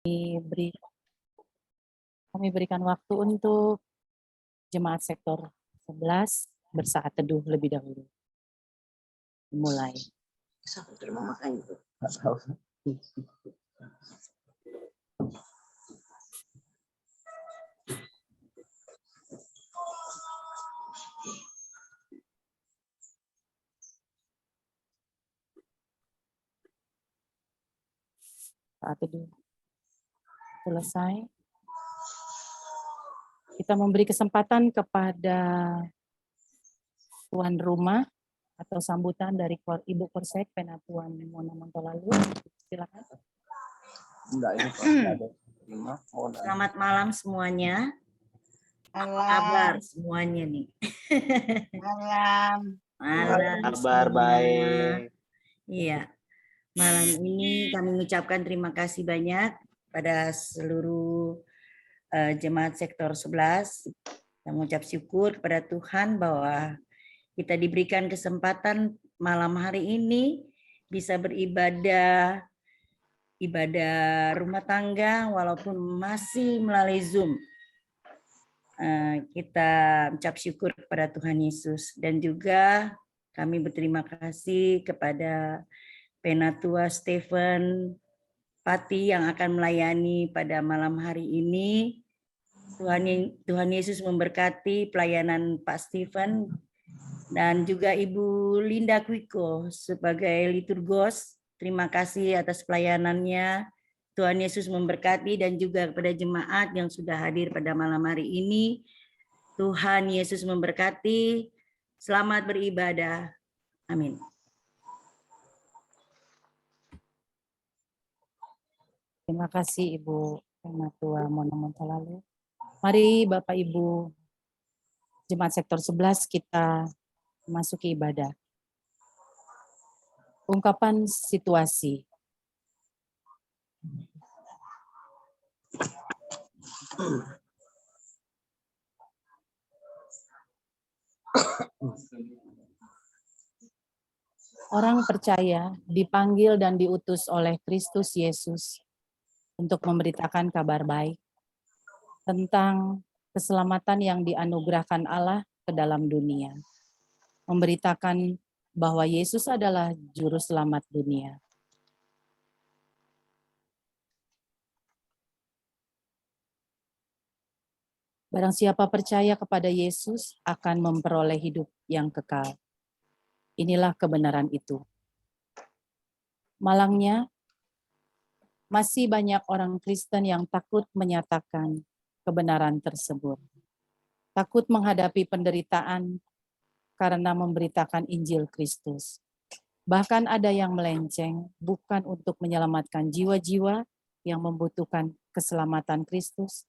Kami berikan waktu untuk jemaat sektor 11 bersaat teduh lebih dahulu. Mulai. Saat teduh selesai, kita memberi kesempatan kepada tuan rumah atau sambutan dari Ibu Korsek Penatuan Mona Montolalu. Silakan. Selamat malam semuanya. Apa kabar semuanya nih? Malam. Kabar baik. Iya. Malam ini kami mengucapkan terima kasih banyak pada seluruh jemaat sektor 11. Kita mengucap syukur kepada Tuhan bahwa kita diberikan kesempatan malam hari ini bisa beribadah rumah tangga walaupun masih melalui Zoom. Kita mengucap syukur kepada Tuhan Yesus dan juga kami berterima kasih kepada Penatua Stephen Pati yang akan melayani pada malam hari ini. Tuhan Yesus memberkati pelayanan Pak Stephen dan juga Ibu Linda Kwiko sebagai liturgos. Terima kasih atas pelayanannya. Tuhan Yesus memberkati dan juga kepada jemaat yang sudah hadir pada malam hari ini. Tuhan Yesus memberkati. Selamat beribadah. Amin. Terima kasih Ibu Penatua Mona Montolalu. Mari Bapak Ibu jemaat sektor 11 kita memasuki ibadah. Ungkapan situasi. Orang percaya dipanggil dan diutus oleh Kristus Yesus untuk memberitakan kabar baik tentang keselamatan yang dianugerahkan Allah ke dalam dunia. Memberitakan bahwa Yesus adalah juru selamat dunia. Barang siapa percaya kepada Yesus akan memperoleh hidup yang kekal. Inilah kebenaran itu. Malangnya, masih banyak orang Kristen yang takut menyatakan kebenaran tersebut. Takut menghadapi penderitaan karena memberitakan Injil Kristus. Bahkan ada yang melenceng bukan untuk menyelamatkan jiwa-jiwa yang membutuhkan keselamatan Kristus,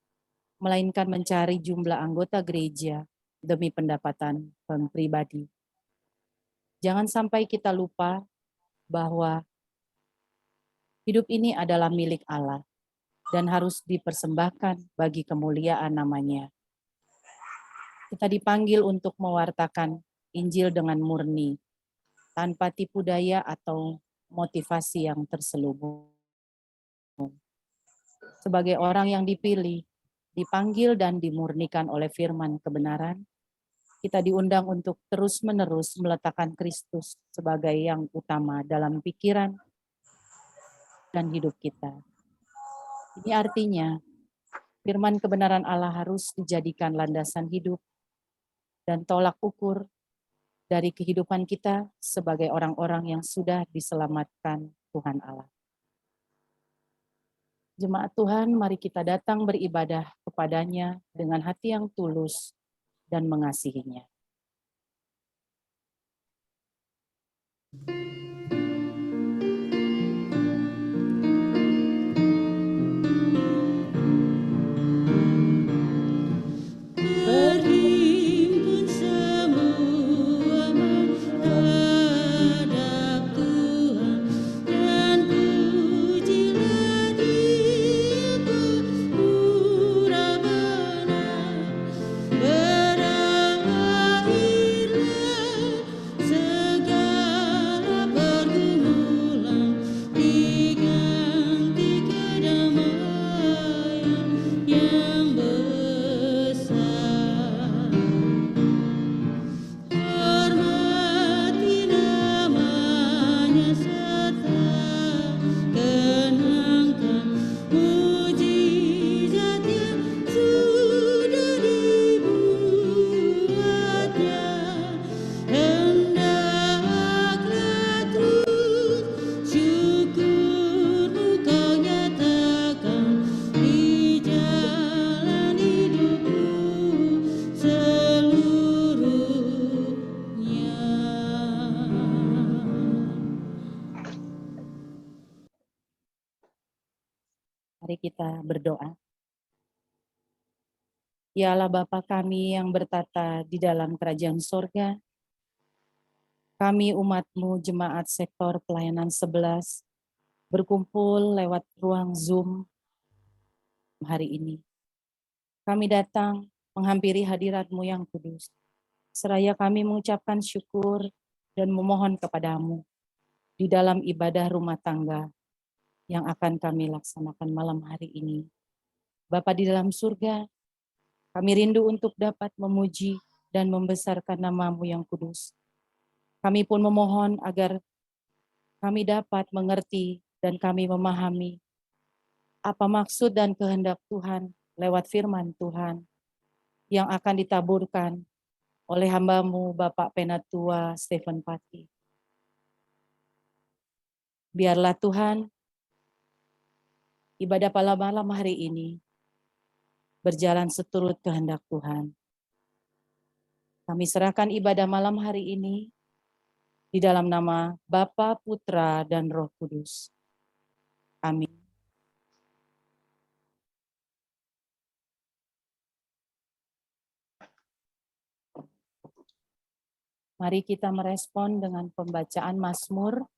melainkan mencari jumlah anggota gereja demi pendapatan pribadi. Jangan sampai kita lupa bahwa hidup ini adalah milik Allah dan harus dipersembahkan bagi kemuliaan namanya. Kita dipanggil untuk mewartakan Injil dengan murni, tanpa tipu daya atau motivasi yang terselubung. Sebagai orang yang dipilih, dipanggil dan dimurnikan oleh firman kebenaran, kita diundang untuk terus-menerus meletakkan Kristus sebagai yang utama dalam pikiran dan hidup kita. Ini artinya, firman kebenaran Allah harus dijadikan landasan hidup dan tolak ukur dari kehidupan kita sebagai orang-orang yang sudah diselamatkan Tuhan Allah. Jemaat Tuhan, mari kita datang beribadah kepadanya dengan hati yang tulus dan mengasihinya. Berawal kita berdoa. Ya Allah Bapa kami yang bertata di dalam kerajaan sorga, kami umat-Mu jemaat sektor pelayanan 11 berkumpul lewat ruang Zoom hari ini. Kami datang menghampiri hadirat-Mu yang kudus. Seraya kami mengucapkan syukur dan memohon kepadamu di dalam ibadah rumah tangga yang akan kami laksanakan malam hari ini. Bapa di dalam surga, kami rindu untuk dapat memuji dan membesarkan nama-Mu yang kudus. Kami pun memohon agar kami dapat mengerti dan kami memahami apa maksud dan kehendak Tuhan lewat firman Tuhan yang akan ditaburkan oleh hamba-Mu Bapak Penatua Stephen Pati. Biarlah Tuhan, ibadah pada malam hari ini berjalan seturut kehendak Tuhan. Kami serahkan ibadah malam hari ini di dalam nama Bapa, Putra, dan Roh Kudus. Amin. Mari kita merespon dengan pembacaan Mazmur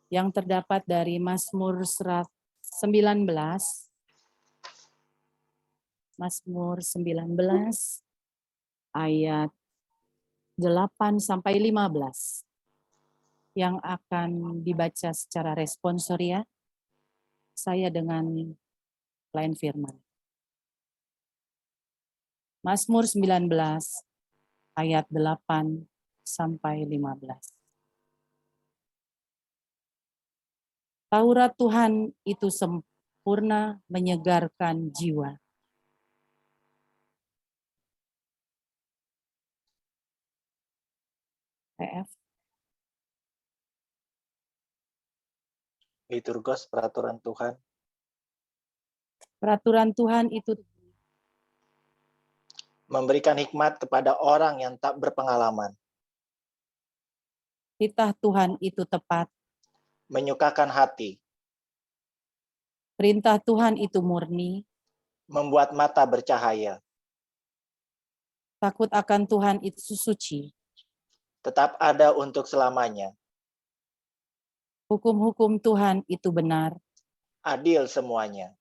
yang terdapat dari Mazmur 19. Mazmur 19 ayat 8 sampai 15 yang akan dibaca secara responsoria saya dengan lain firman. Mazmur 19 ayat 8 sampai 15. Taurat Tuhan itu sempurna menyegarkan jiwa. PF. Liturgos peraturan Tuhan. Peraturan Tuhan itu Memberikan hikmat kepada orang yang tak berpengalaman. titah Tuhan itu tepat. Menyukakan hati. Perintah Tuhan itu murni. Membuat mata bercahaya. Takut akan Tuhan itu suci. Tetap ada untuk selamanya. Hukum-hukum Tuhan itu benar. Adil semuanya.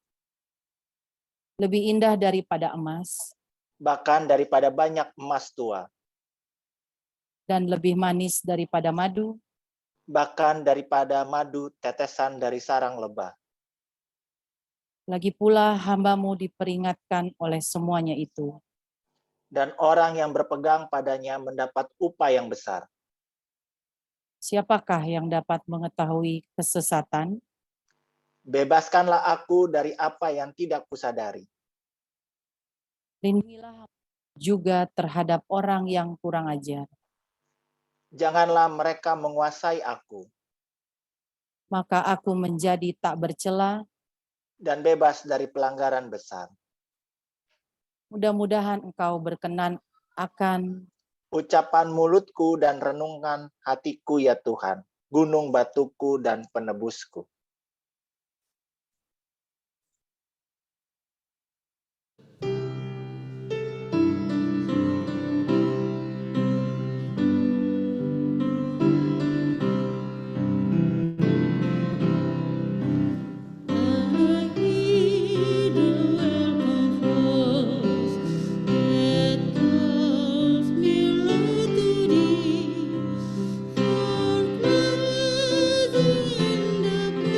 Lebih indah daripada emas. Bahkan daripada banyak emas tua. Dan lebih manis daripada madu. Bahkan daripada madu tetesan dari sarang lebah. Lagi pula hamba-Mu diperingatkan oleh semuanya itu. Dan orang yang berpegang padanya mendapat upah yang besar. Siapakah yang dapat mengetahui kesesatan? Bebaskanlah aku dari apa yang tidak kusadari. Lindungilah juga terhadap orang yang kurang ajar. Janganlah mereka menguasai aku. Maka aku menjadi tak bercela. Dan bebas dari pelanggaran besar. Mudah-mudahan Engkau berkenan akan Ucapan mulutku dan renungan hatiku ya Tuhan, gunung batuku dan penebusku. For blessing in the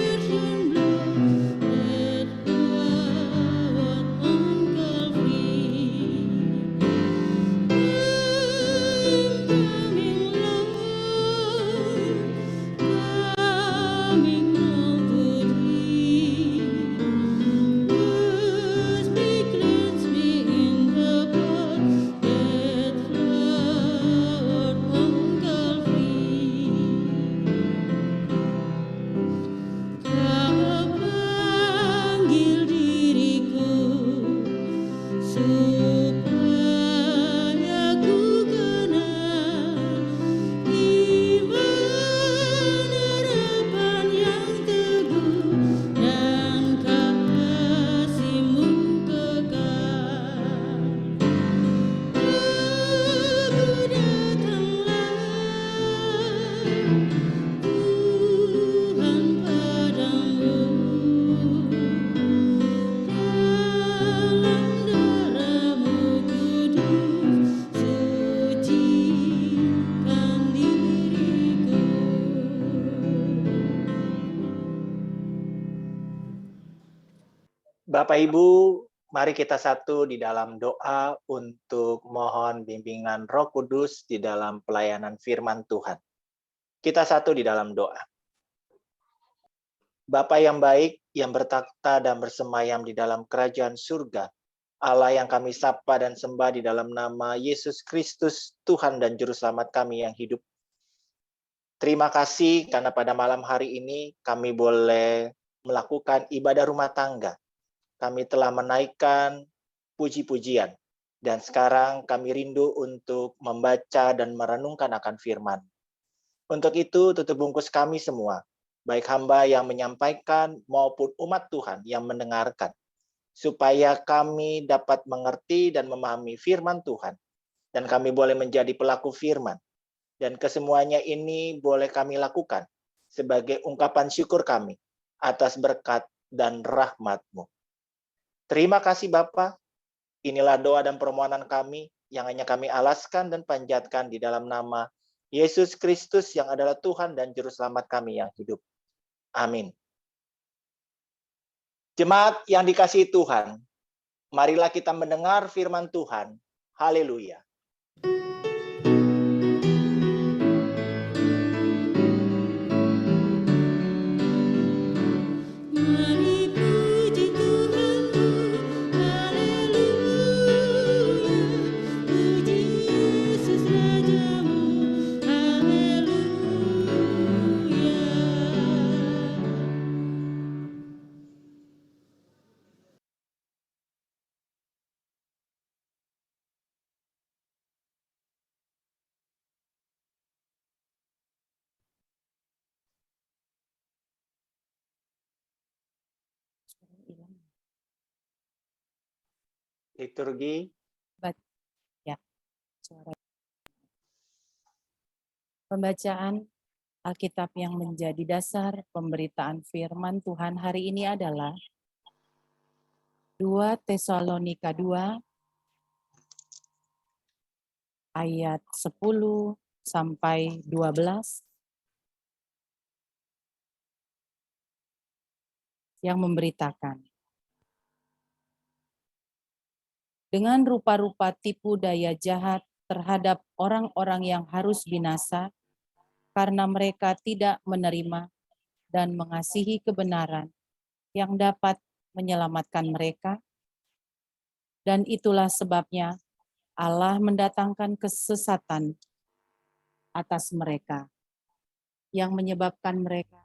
Bapak Ibu, mari kita satu di dalam doa untuk mohon bimbingan Roh Kudus di dalam pelayanan firman Tuhan. Kita satu di dalam doa. Bapa yang baik, yang bertakhta dan bersemayam di dalam kerajaan surga, Allah yang kami sapa dan sembah di dalam nama Yesus Kristus, Tuhan dan Juru Selamat kami yang hidup. Terima kasih karena pada malam hari ini kami boleh melakukan ibadah rumah tangga. Kami telah menaikkan puji-pujian. Dan sekarang kami rindu untuk membaca dan merenungkan akan firman. Untuk itu tutup bungkus kami semua, baik hamba yang menyampaikan maupun umat Tuhan yang mendengarkan, supaya kami dapat mengerti dan memahami firman Tuhan, dan kami boleh menjadi pelaku firman. Dan kesemuanya ini boleh kami lakukan sebagai ungkapan syukur kami atas berkat dan rahmat-Mu. Terima kasih Bapa. Inilah doa dan permohonan kami yang hanya kami alaskan dan panjatkan di dalam nama Yesus Kristus yang adalah Tuhan dan Juru Selamat kami yang hidup. Amin. Jemaat yang dikasihi Tuhan, marilah kita mendengar firman Tuhan. Haleluya. Liturgi. Ya, suara. Pembacaan Alkitab yang menjadi dasar pemberitaan firman Tuhan hari ini adalah 2 Tesalonika 2 ayat 10 sampai 12 yang memberitakan, dengan rupa-rupa tipu daya jahat terhadap orang-orang yang harus binasa, karena mereka tidak menerima dan mengasihi kebenaran yang dapat menyelamatkan mereka. Dan itulah sebabnya Allah mendatangkan kesesatan atas mereka, yang menyebabkan mereka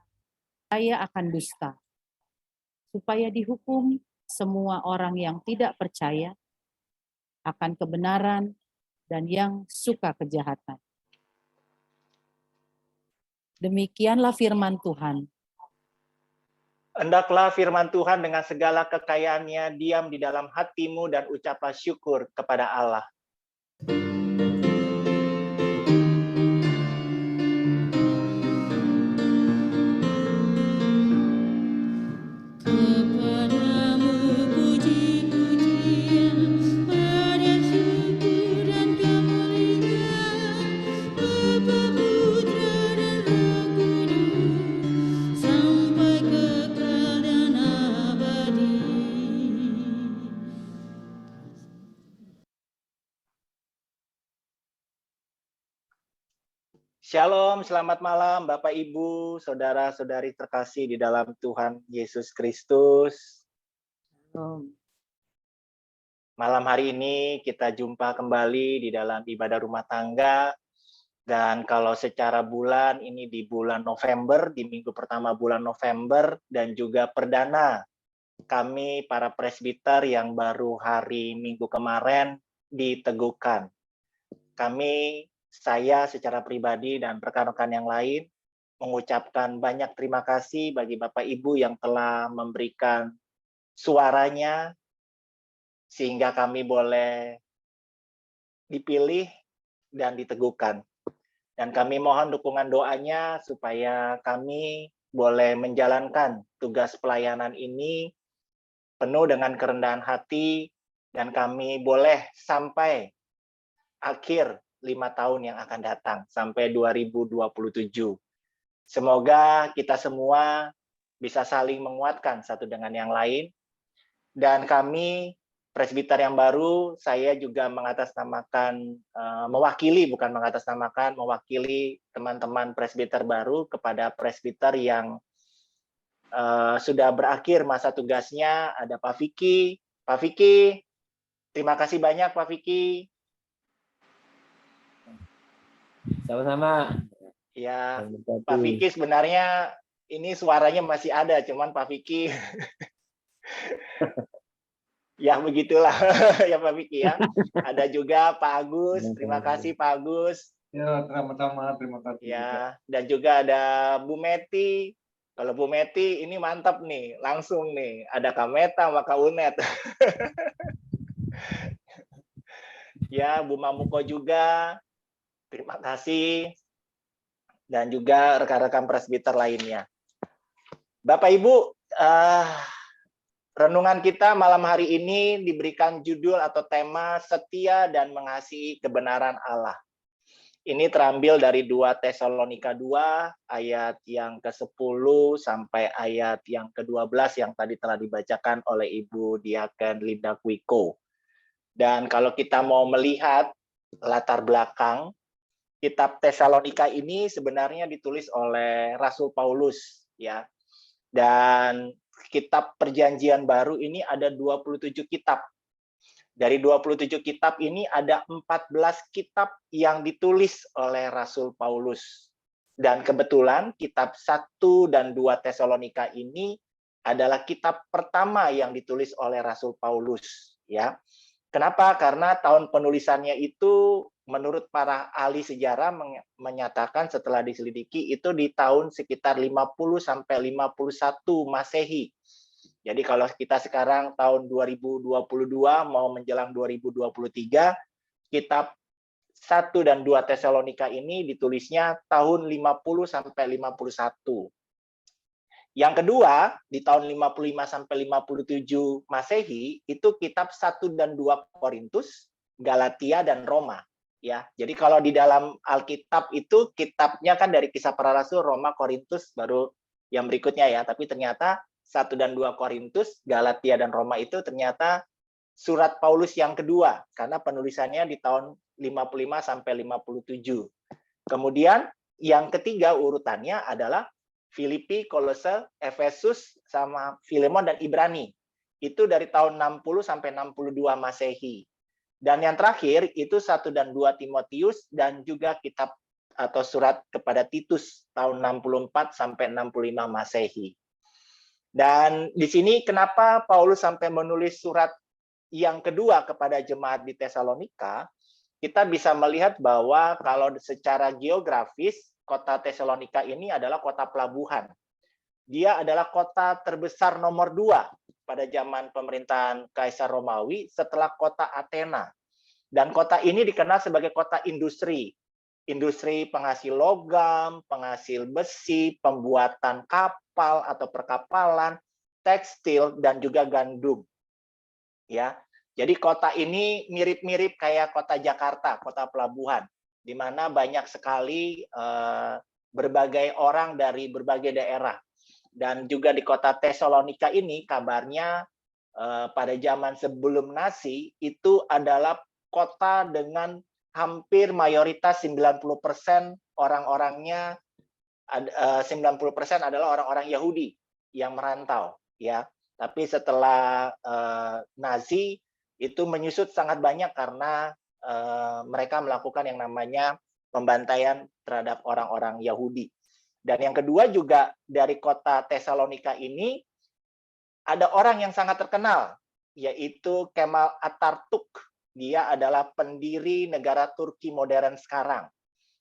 percaya akan dusta, supaya dihukum semua orang yang tidak percaya akan kebenaran dan yang suka kejahatan. Demikianlah firman Tuhan. Hendaklah firman Tuhan dengan segala kekayaannya diam di dalam hatimu dan ucaplah syukur kepada Allah. Shalom, selamat malam Bapak Ibu, saudara-saudari terkasih di dalam Tuhan Yesus Kristus. Malam hari ini kita jumpa kembali di dalam ibadah rumah tangga. Dan kalau secara bulan, ini di bulan November, di minggu pertama bulan November, dan juga perdana kami para presbiter yang baru hari Minggu kemarin diteguhkan. Saya secara pribadi dan rekan-rekan yang lain mengucapkan banyak terima kasih bagi Bapak Ibu yang telah memberikan suaranya sehingga kami boleh dipilih dan diteguhkan. Dan kami mohon dukungan doanya supaya kami boleh menjalankan tugas pelayanan ini penuh dengan kerendahan hati dan kami boleh sampai akhir 5 tahun yang akan datang, sampai 2027. Semoga kita semua bisa saling menguatkan satu dengan yang lain, Dan kami presbiter yang baru, saya juga mengatasnamakan, mewakili teman-teman presbiter baru kepada presbiter yang sudah berakhir masa tugasnya. Ada Pak Vicky. Pak Vicky, terima kasih banyak Pak Vicky. Sama-sama. Ya, Pak Vicky sebenarnya ini suaranya masih ada, cuman Pak Vicky ya begitulah ya Pak Vicky ya. Ada juga Pak Agus, terima kasih Pak Agus. Ya, sama-sama, terima kasih. Ya, dan juga ada Bu Meti. Kalau Bu Meti ini mantap nih, langsung nih. Ada Kak Meta sama Kak Unet. Ya, Bu Mamuko juga. Terima kasih. Dan juga rekan-rekan presbiter lainnya. Bapak Ibu, renungan kita malam hari ini diberikan judul atau tema setia dan mengasihi kebenaran Allah. Ini terambil dari 2 Tesalonika 2 ayat yang ke-10 sampai ayat yang ke-12 yang tadi telah dibacakan oleh Ibu Diaken Linda Kwiko. Dan kalau kita mau melihat latar belakang, kitab Tesalonika ini sebenarnya ditulis oleh Rasul Paulus ya. Dan kitab Perjanjian Baru ini ada 27 kitab. Dari 27 kitab ini ada 14 kitab yang ditulis oleh Rasul Paulus. Dan kebetulan kitab 1 dan 2 Tesalonika ini adalah kitab pertama yang ditulis oleh Rasul Paulus, ya. Kenapa? Karena tahun penulisannya itu menurut para ahli sejarah menyatakan setelah diselidiki itu di tahun sekitar 50 sampai 51 Masehi. Jadi kalau kita sekarang tahun 2022 mau menjelang 2023, kitab 1 dan 2 Tesalonika ini ditulisnya tahun 50 sampai 51. Yang kedua, di tahun 55 sampai 57 Masehi itu kitab 1 dan 2 Korintus, Galatia dan Roma. Ya, jadi kalau di dalam Alkitab itu kitabnya kan dari Kisah Para Rasul, Roma, Korintus, baru yang berikutnya ya. Tapi ternyata 1 dan 2 Korintus, Galatia dan Roma itu ternyata surat Paulus yang kedua karena penulisannya di tahun 55 sampai 57. Kemudian yang ketiga urutannya adalah Filipi, Kolose, Efesus sama Filemon dan Ibrani. Itu dari tahun 60 sampai 62 Masehi. Dan yang terakhir itu 1 dan 2 Timotius dan juga kitab atau surat kepada Titus tahun 64 sampai 65 Masehi. Dan di sini kenapa Paulus sampai menulis surat yang kedua kepada jemaat di Tesalonika, kita bisa melihat bahwa kalau secara geografis, kota Tesalonika ini adalah kota pelabuhan. Dia adalah kota terbesar nomor 2 pada zaman pemerintahan Kaisar Romawi setelah kota Athena. Dan kota ini dikenal sebagai kota industri. Industri penghasil logam, penghasil besi, pembuatan kapal atau perkapalan, tekstil, dan juga gandum. Ya, jadi kota ini mirip-mirip kayak kota Jakarta, kota pelabuhan, di mana banyak sekali berbagai orang dari berbagai daerah. Dan juga di kota Tesalonika ini kabarnya pada zaman sebelum Nasi itu adalah kota dengan hampir mayoritas 90% orang-orangnya 90% adalah orang-orang Yahudi yang merantau ya. Tapi setelah Nazi itu menyusut sangat banyak karena mereka melakukan yang namanya pembantaian terhadap orang-orang Yahudi. Dan yang kedua juga dari kota Tesalonika ini ada orang yang sangat terkenal yaitu Kemal Atatürk. Dia adalah pendiri negara Turki modern sekarang.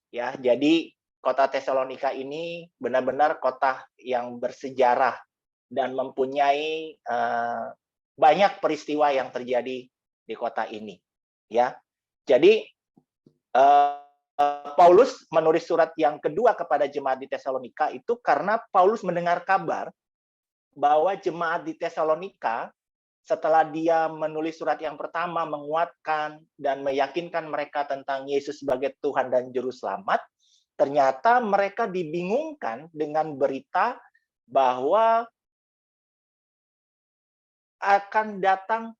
Ya, jadi kota Tesalonika ini benar-benar kota yang bersejarah dan mempunyai banyak peristiwa yang terjadi di kota ini. Ya, jadi Paulus menulis surat yang kedua kepada jemaat di Tesalonika itu karena Paulus mendengar kabar bahwa jemaat di Tesalonika setelah dia menulis surat yang pertama menguatkan dan meyakinkan mereka tentang Yesus sebagai Tuhan dan Juru Selamat, ternyata mereka dibingungkan dengan berita bahwa akan datang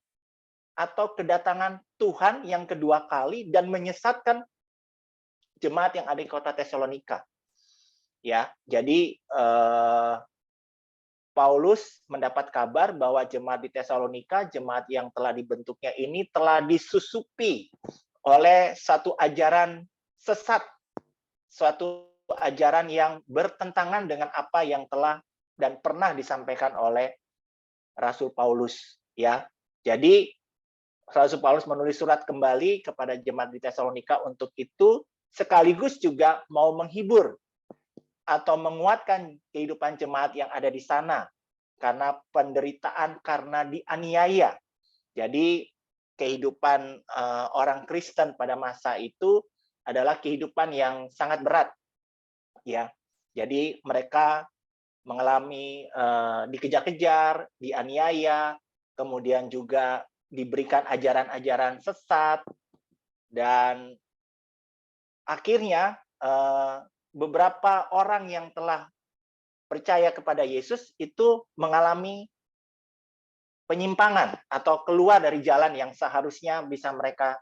atau kedatangan Tuhan yang kedua kali dan menyesatkan jemaat yang ada di kota Tesalonika. Ya, jadi Paulus mendapat kabar bahwa jemaat di Tesalonika, jemaat yang telah dibentuknya ini telah disusupi oleh satu ajaran sesat, suatu ajaran yang bertentangan dengan apa yang telah dan pernah disampaikan oleh Rasul Paulus. Ya, jadi Rasul Paulus menulis surat kembali kepada jemaat di Tesalonika untuk itu, sekaligus juga mau menghibur atau menguatkan kehidupan jemaat yang ada di sana karena penderitaan karena dianiaya. Jadi kehidupan orang Kristen pada masa itu adalah kehidupan yang sangat berat, ya. Jadi mereka mengalami dikejar-kejar, dianiaya, kemudian juga diberikan ajaran-ajaran sesat, dan akhirnya beberapa orang yang telah percaya kepada Yesus itu mengalami penyimpangan atau keluar dari jalan yang seharusnya bisa mereka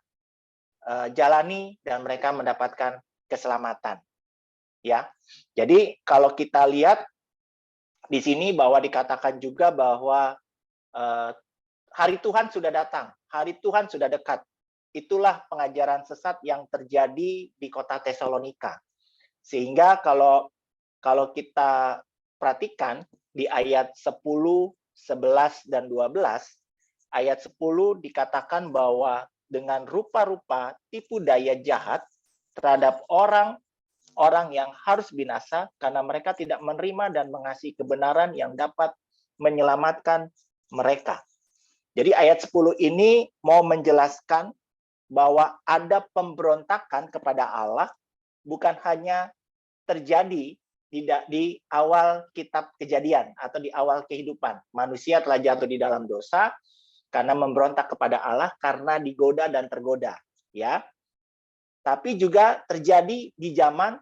jalani dan mereka mendapatkan keselamatan. Ya, jadi kalau kita lihat di sini bahwa dikatakan juga bahwa hari Tuhan sudah datang, hari Tuhan sudah dekat. Itulah pengajaran sesat yang terjadi di kota Tesalonika. Sehingga kalau kita perhatikan di ayat 10, 11, dan 12, ayat 10 dikatakan bahwa dengan rupa-rupa tipu daya jahat terhadap orang yang harus binasa karena mereka tidak menerima dan mengasihi kebenaran yang dapat menyelamatkan mereka. Jadi ayat 10 ini mau menjelaskan bahwa ada pemberontakan kepada Allah bukan hanya terjadi di awal kitab Kejadian atau di awal kehidupan. Manusia telah jatuh di dalam dosa karena memberontak kepada Allah karena digoda dan tergoda, ya. Tapi juga terjadi di zaman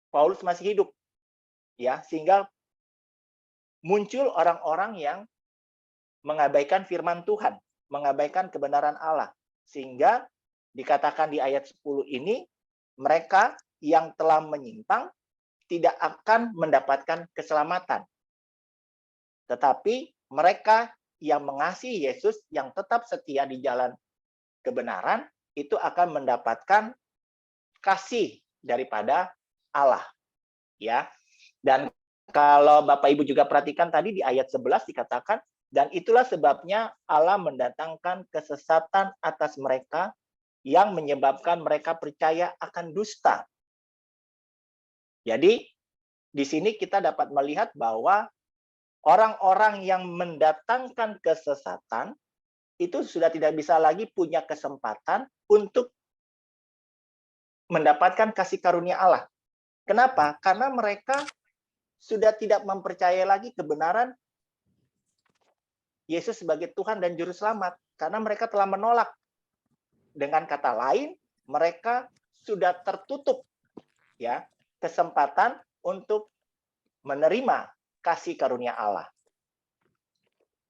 Paulus masih hidup, ya, sehingga muncul orang-orang yang mengabaikan firman Tuhan, mengabaikan kebenaran Allah. Sehingga dikatakan di ayat 10 ini, mereka yang telah menyimpang tidak akan mendapatkan keselamatan. Tetapi mereka yang mengasihi Yesus, yang tetap setia di jalan kebenaran, itu akan mendapatkan kasih daripada Allah. Ya. Dan kalau Bapak Ibu juga perhatikan tadi di ayat 11 dikatakan, dan itulah sebabnya Allah mendatangkan kesesatan atas mereka yang menyebabkan mereka percaya akan dusta. Jadi, di sini kita dapat melihat bahwa orang-orang yang mendatangkan kesesatan itu sudah tidak bisa lagi punya kesempatan untuk mendapatkan kasih karunia Allah. Kenapa? Karena mereka sudah tidak mempercayai lagi kebenaran Yesus sebagai Tuhan dan Juru Selamat. Karena mereka telah menolak. Dengan kata lain, mereka sudah tertutup, ya, kesempatan untuk menerima kasih karunia Allah.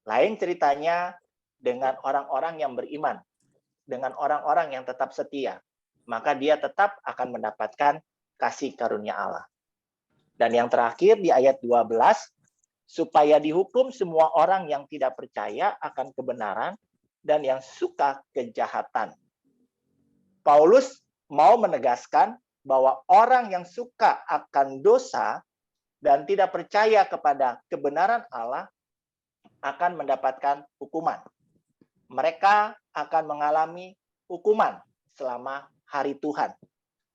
Lain ceritanya dengan orang-orang yang beriman, dengan orang-orang yang tetap setia, maka dia tetap akan mendapatkan kasih karunia Allah. Dan yang terakhir di ayat 12, supaya dihukum semua orang yang tidak percaya akan kebenaran dan yang suka kejahatan. Paulus mau menegaskan bahwa orang yang suka akan dosa dan tidak percaya kepada kebenaran Allah akan mendapatkan hukuman. Mereka akan mengalami hukuman selama hari Tuhan.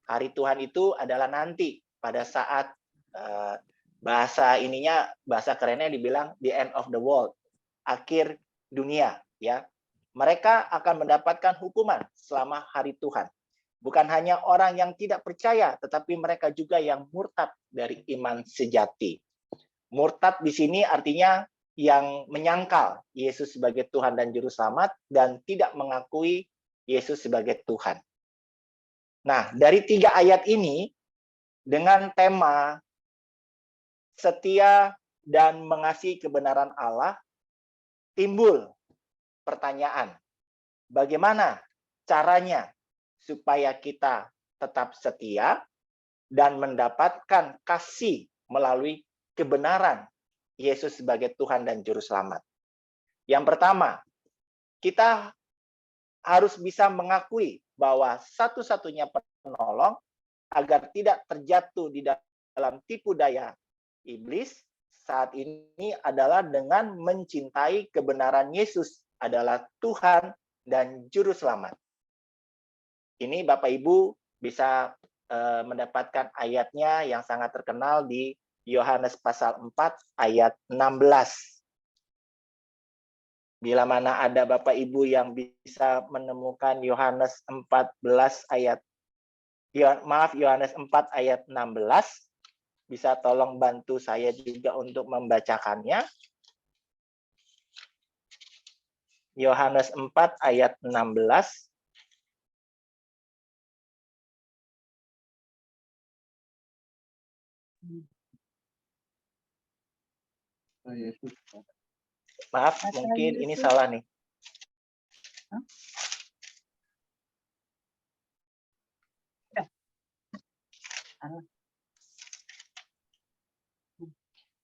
Hari Tuhan itu adalah nanti pada saat bahasa kerennya dibilang the end of the world, akhir dunia, ya. Mereka akan mendapatkan hukuman selama hari Tuhan. Bukan hanya orang yang tidak percaya, tetapi mereka juga yang murtad dari iman sejati. Murtad di sini artinya yang menyangkal Yesus sebagai Tuhan dan Juru Selamat dan tidak mengakui Yesus sebagai Tuhan. Nah, dari 3 ayat ini dengan tema setia dan mengasihi kebenaran Allah, timbul pertanyaan, bagaimana caranya supaya kita tetap setia dan mendapatkan kasih melalui kebenaran Yesus sebagai Tuhan dan Juru Selamat. Yang pertama, kita harus bisa mengakui bahwa satu-satunya penolong agar tidak terjatuh di dalam tipu daya iblis saat ini adalah dengan mencintai kebenaran Yesus adalah Tuhan dan Juru Selamat. Ini Bapak Ibu bisa mendapatkan ayatnya yang sangat terkenal di Yohanes pasal 4 ayat 16. Bila mana ada Bapak Ibu yang bisa menemukan Yohanes 14 ayat Yohanes 4 ayat 16, bisa tolong bantu saya juga untuk membacakannya. Yohanes 4 ayat 16. Yesus. Maaf, Kata mungkin ini Yesus. salah nih.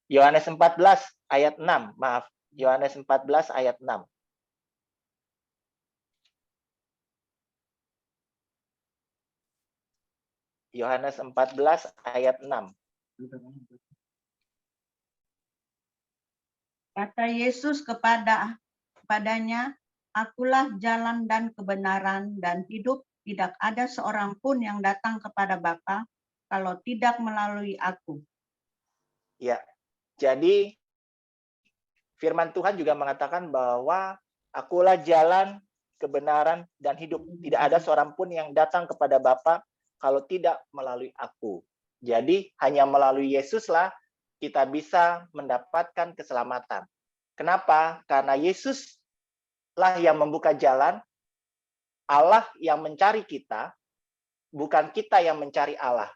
Yohanes 14 ayat 6, maaf. Yohanes 14 ayat 6. Yohanes 14 ayat 6. Kata Yesus kepadanya, akulah jalan dan kebenaran dan hidup. Tidak ada seorang pun yang datang kepada Bapa kalau tidak melalui aku. Ya, jadi firman Tuhan juga mengatakan bahwa akulah jalan, kebenaran, dan hidup. Tidak ada seorang pun yang datang kepada Bapa kalau tidak melalui aku. Jadi hanya melalui Yesuslah kita bisa mendapatkan keselamatan. Kenapa? Karena Yesuslah yang membuka jalan, Allah yang mencari kita, bukan kita yang mencari Allah.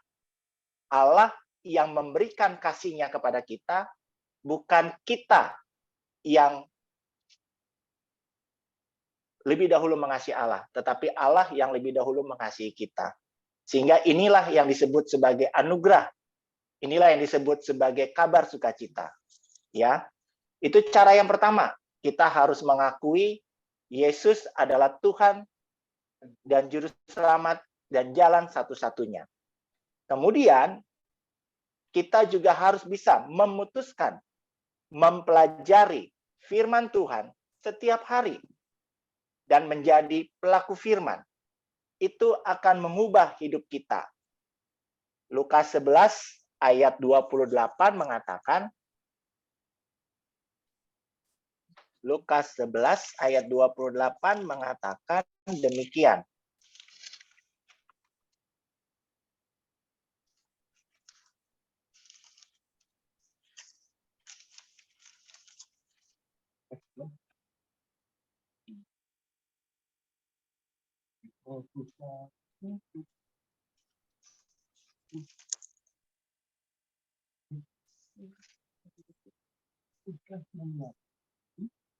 Allah yang memberikan kasih-Nya kepada kita, bukan kita yang lebih dahulu mengasihi Allah, tetapi Allah yang lebih dahulu mengasihi kita. Sehingga inilah yang disebut sebagai anugerah. Inilah yang disebut sebagai kabar sukacita. Ya. Itu cara yang pertama. Kita harus mengakui Yesus adalah Tuhan dan Juru Selamat dan jalan satu-satunya. Kemudian kita juga harus bisa memutuskan mempelajari firman Tuhan setiap hari dan menjadi pelaku firman. Itu akan mengubah hidup kita. Lukas 11 ayat 28 mengatakan, Lukas 11 ayat 28 mengatakan demikian.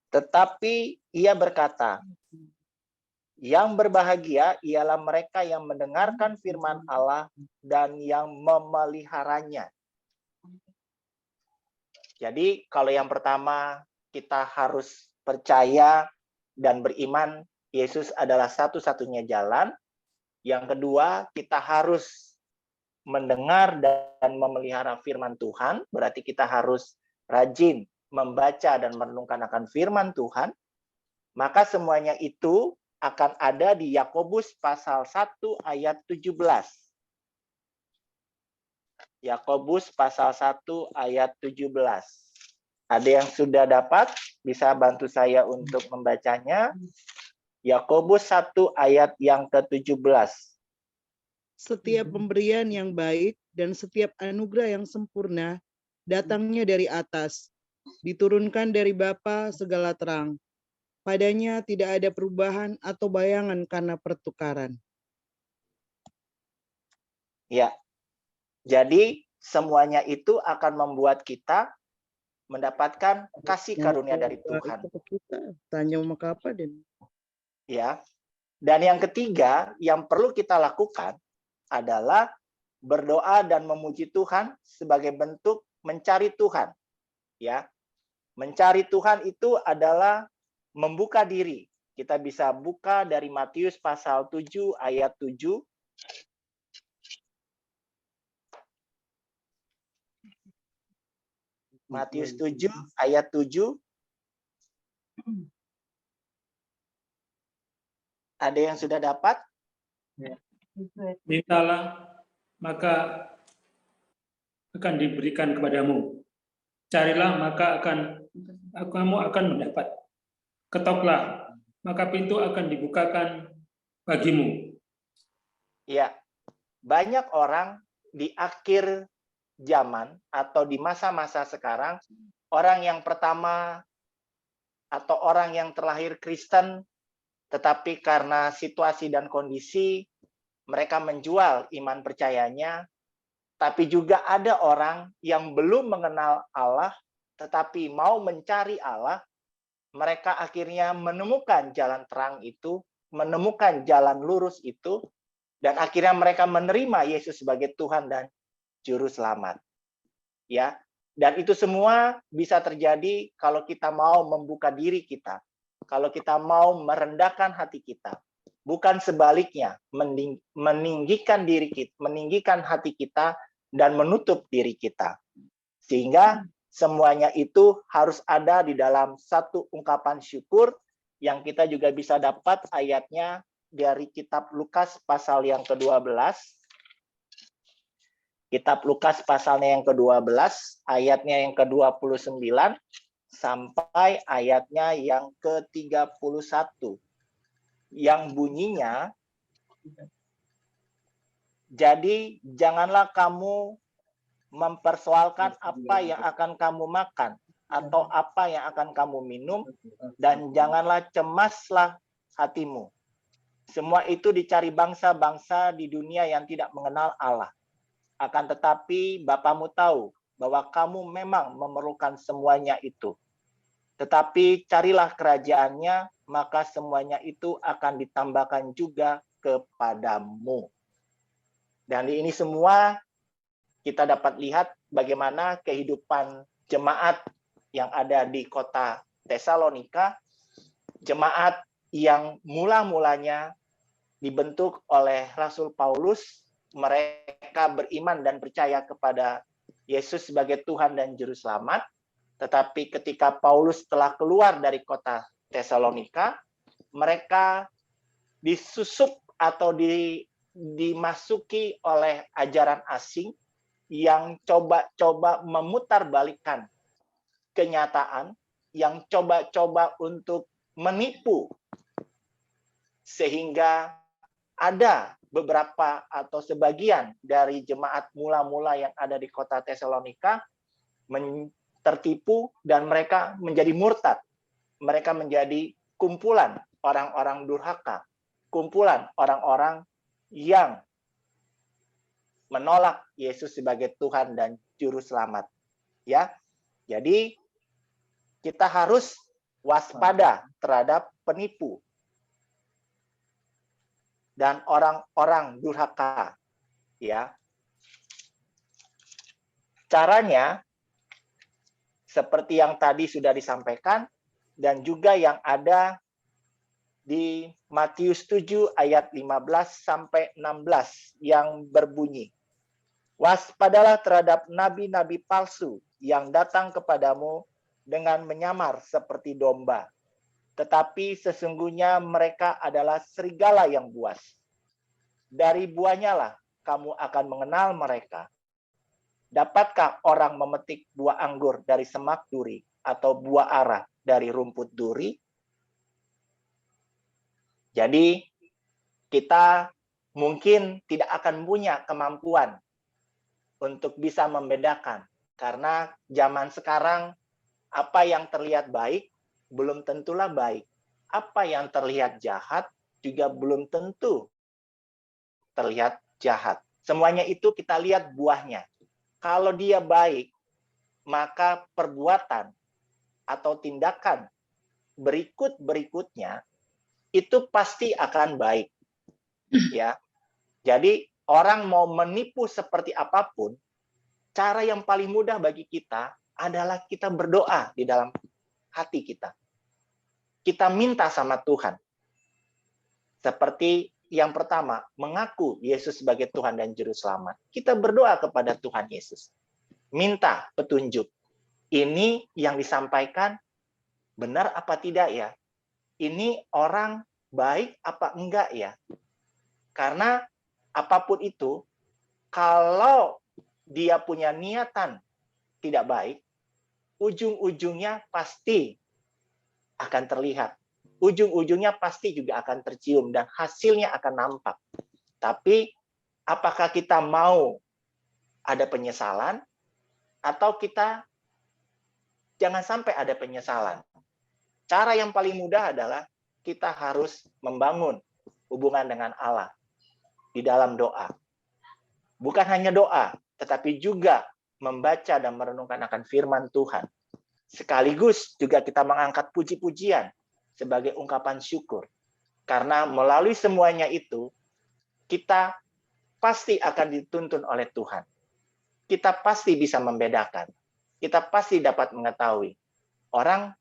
Tetapi ia berkata, yang berbahagia ialah mereka yang mendengarkan firman Allah dan yang memeliharanya. Jadi kalau yang pertama kita harus percaya dan beriman Yesus adalah satu-satunya jalan. Yang kedua, kita harus mendengar dan memelihara firman Tuhan, berarti kita harus rajin membaca dan merenungkan akan firman Tuhan. Maka semuanya itu akan ada di Yakobus pasal 1 ayat 17. Yakobus pasal 1 ayat 17. Ada yang sudah dapat? Bisa bantu saya untuk membacanya. Yakobus 1 ayat yang ke-17. Setiap pemberian yang baik dan setiap anugerah yang sempurna datangnya dari atas, diturunkan dari Bapa segala terang. Padanya tidak ada perubahan atau bayangan karena pertukaran. Ya. Jadi semuanya itu akan membuat kita mendapatkan kasih karunia dari Tuhan. Itu ke kita. Tanya mau apa dan Ya. Dan yang ketiga yang perlu kita lakukan adalah berdoa dan memuji Tuhan sebagai bentuk mencari Tuhan. Ya. Mencari Tuhan itu adalah membuka diri. Kita bisa buka dari Matius pasal 7 ayat 7. Matius 7 ayat 7. Ada yang sudah dapat? Mintalah, maka akan diberikan kepadamu. Carilah, maka kamu akan mendapat. Ketoklah, maka pintu akan dibukakan bagimu. Ya, banyak orang di akhir zaman atau di masa-masa sekarang, orang yang pertama atau orang yang terlahir Kristen, tetapi karena situasi dan kondisi, mereka menjual iman percayanya. Tapi juga ada orang yang belum mengenal Allah, tetapi mau mencari Allah, mereka akhirnya menemukan jalan terang itu, menemukan jalan lurus itu, dan akhirnya mereka menerima Yesus sebagai Tuhan dan Juru Selamat. Ya, dan itu semua bisa terjadi kalau kita mau membuka diri kita, kalau kita mau merendahkan hati kita, bukan sebaliknya meninggikan diri kita, meninggikan hati kita dan menutup diri kita. Sehingga semuanya itu harus ada di dalam satu ungkapan syukur yang kita juga bisa dapat ayatnya dari kitab Lukas pasal yang ke-12. Kitab Lukas pasalnya yang ke-12, ayatnya yang ke-29 sampai ayatnya yang ke-31. Yang bunyinya, jadi janganlah kamu mempersoalkan apa yang akan kamu makan atau apa yang akan kamu minum, dan janganlah cemaslah hatimu. Semua itu dicari bangsa-bangsa di dunia yang tidak mengenal Allah. Akan tetapi Bapamu tahu bahwa kamu memang memerlukan semuanya itu. Tetapi carilah kerajaannya, maka semuanya itu akan ditambahkan juga kepadamu. Dan ini semua kita dapat lihat bagaimana kehidupan jemaat yang ada di kota Tesalonika, jemaat yang mula-mulanya dibentuk oleh Rasul Paulus. Mereka beriman dan percaya kepada Yesus sebagai Tuhan dan Juru Selamat. Tetapi ketika Paulus telah keluar dari kota Tesalonika, mereka disusuk atau dimasuki oleh ajaran asing yang coba-coba memutarbalikkan kenyataan, yang coba-coba untuk menipu, sehingga ada beberapa atau sebagian dari jemaat mula-mula yang ada di kota Tesalonika tertipu dan mereka menjadi murtad. Mereka menjadi kumpulan orang-orang durhaka, kumpulan orang-orang yang menolak Yesus sebagai Tuhan dan Juru Selamat. Ya, jadi kita harus waspada terhadap penipu dan orang-orang durhaka. Ya, caranya seperti yang tadi sudah disampaikan dan juga yang ada di Matius 7 ayat 15 sampai 16 yang berbunyi, waspadalah terhadap nabi-nabi palsu yang datang kepadamu dengan menyamar seperti domba, tetapi sesungguhnya mereka adalah serigala yang buas. Dari buahnya lah kamu akan mengenal mereka. Dapatkah orang memetik buah anggur dari semak duri atau buah ara dari rumput duri? Jadi kita mungkin tidak akan punya kemampuan untuk bisa membedakan, karena zaman sekarang apa yang terlihat baik belum tentulah baik. Apa yang terlihat jahat juga belum tentu terlihat jahat. Semuanya itu kita lihat buahnya. Kalau dia baik, maka perbuatan atau tindakan berikutnya itu pasti akan baik. Ya. Jadi orang mau menipu seperti apapun, cara yang paling mudah bagi kita adalah kita berdoa di dalam hati kita. Kita minta sama Tuhan. Seperti yang pertama, mengaku Yesus sebagai Tuhan dan Juru Selamat. Kita berdoa kepada Tuhan Yesus. Minta petunjuk. Ini yang disampaikan benar apa tidak ya? Ini orang baik apa enggak ya? Karena apapun itu, kalau dia punya niatan tidak baik, ujung-ujungnya pasti akan terlihat. Ujung-ujungnya pasti juga akan tercium dan hasilnya akan nampak. Tapi apakah kita mau ada penyesalan atau kita jangan sampai ada penyesalan? Cara yang paling mudah adalah kita harus membangun hubungan dengan Allah di dalam doa. Bukan hanya doa, tetapi juga membaca dan merenungkan akan firman Tuhan. Sekaligus juga kita mengangkat puji-pujian sebagai ungkapan syukur. Karena melalui semuanya itu, kita pasti akan dituntun oleh Tuhan. Kita pasti bisa membedakan. Kita pasti dapat mengetahui orang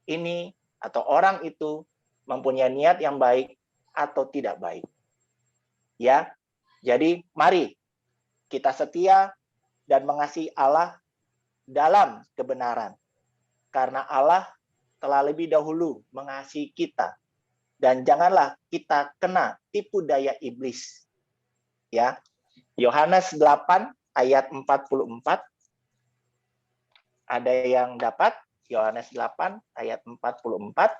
ini atau orang itu mempunyai niat yang baik atau tidak baik. Ya, jadi mari kita setia dan mengasihi Allah dalam kebenaran. Karena Allah telah lebih dahulu mengasihi kita. Dan janganlah kita kena tipu daya iblis. Ya. Yohanes 8 ayat 44. Ada yang dapat? Yohanes 8 ayat 44.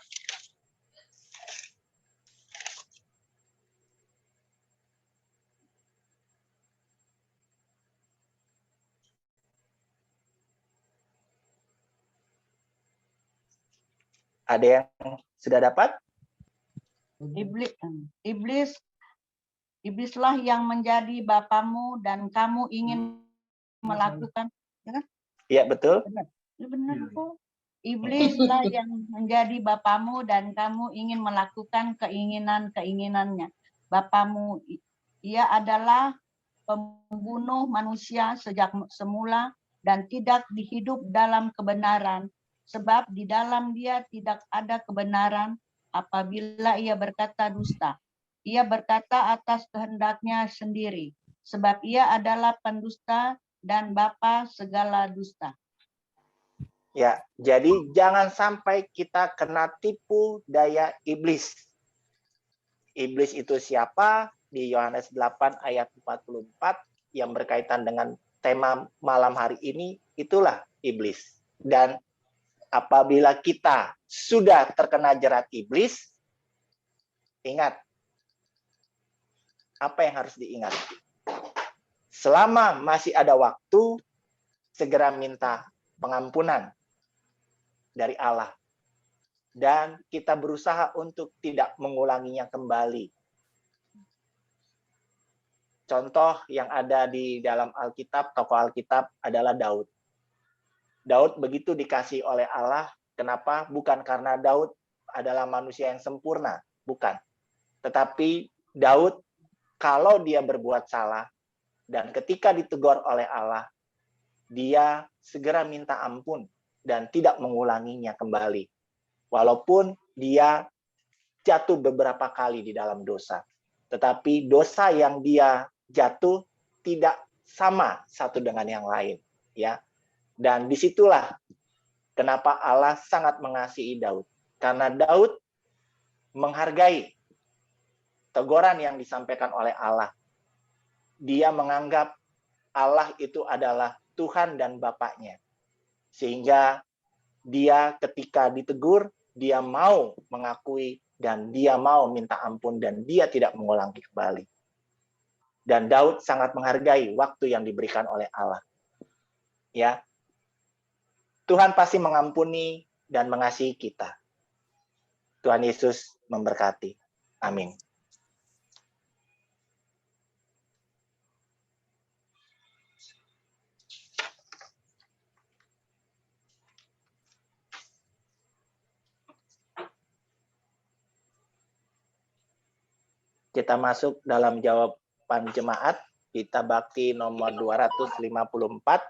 Ada yang sudah dapat? Iblislah yang menjadi bapamu dan kamu ingin melakukan, ya kan? Iya, betul. Benar kok. Iblislah yang menjadi bapamu dan kamu ingin melakukan keinginan-keinginannya. Bapamu, ia adalah pembunuh manusia sejak semula dan tidak hidup dalam kebenaran. Sebab di dalam dia tidak ada kebenaran apabila ia berkata dusta. Ia berkata atas kehendaknya sendiri. Sebab ia adalah pendusta dan bapa segala dusta. Ya, jadi jangan sampai kita kena tipu daya iblis. Iblis itu siapa? Di Yohanes 8 ayat 44 yang berkaitan dengan tema malam hari ini, itulah iblis. Dan apabila kita sudah terkena jerat iblis, ingat, apa yang harus diingat? Selama masih ada waktu, segera minta pengampunan dari Allah. Dan kita berusaha untuk tidak mengulanginya kembali. Contoh yang ada di dalam Alkitab, tokoh Alkitab adalah Daud. Daud begitu dikasihi oleh Allah, kenapa? Bukan karena Daud adalah manusia yang sempurna, bukan. Tetapi Daud, kalau dia berbuat salah, dan ketika ditegur oleh Allah, dia segera minta ampun dan tidak mengulanginya kembali. Walaupun dia jatuh beberapa kali di dalam dosa. Tetapi dosa yang dia jatuh tidak sama satu dengan yang lain. Ya. Dan disitulah kenapa Allah sangat mengasihi Daud. Karena Daud menghargai teguran yang disampaikan oleh Allah. Dia menganggap Allah itu adalah Tuhan dan Bapaknya. Sehingga dia ketika ditegur, dia mau mengakui dan dia mau minta ampun dan dia tidak mengulangi kembali. Dan Daud sangat menghargai waktu yang diberikan oleh Allah. Ya. Tuhan pasti mengampuni dan mengasihi kita. Tuhan Yesus memberkati. Amin. Kita masuk dalam jawaban jemaat. Kita bakti nomor 254.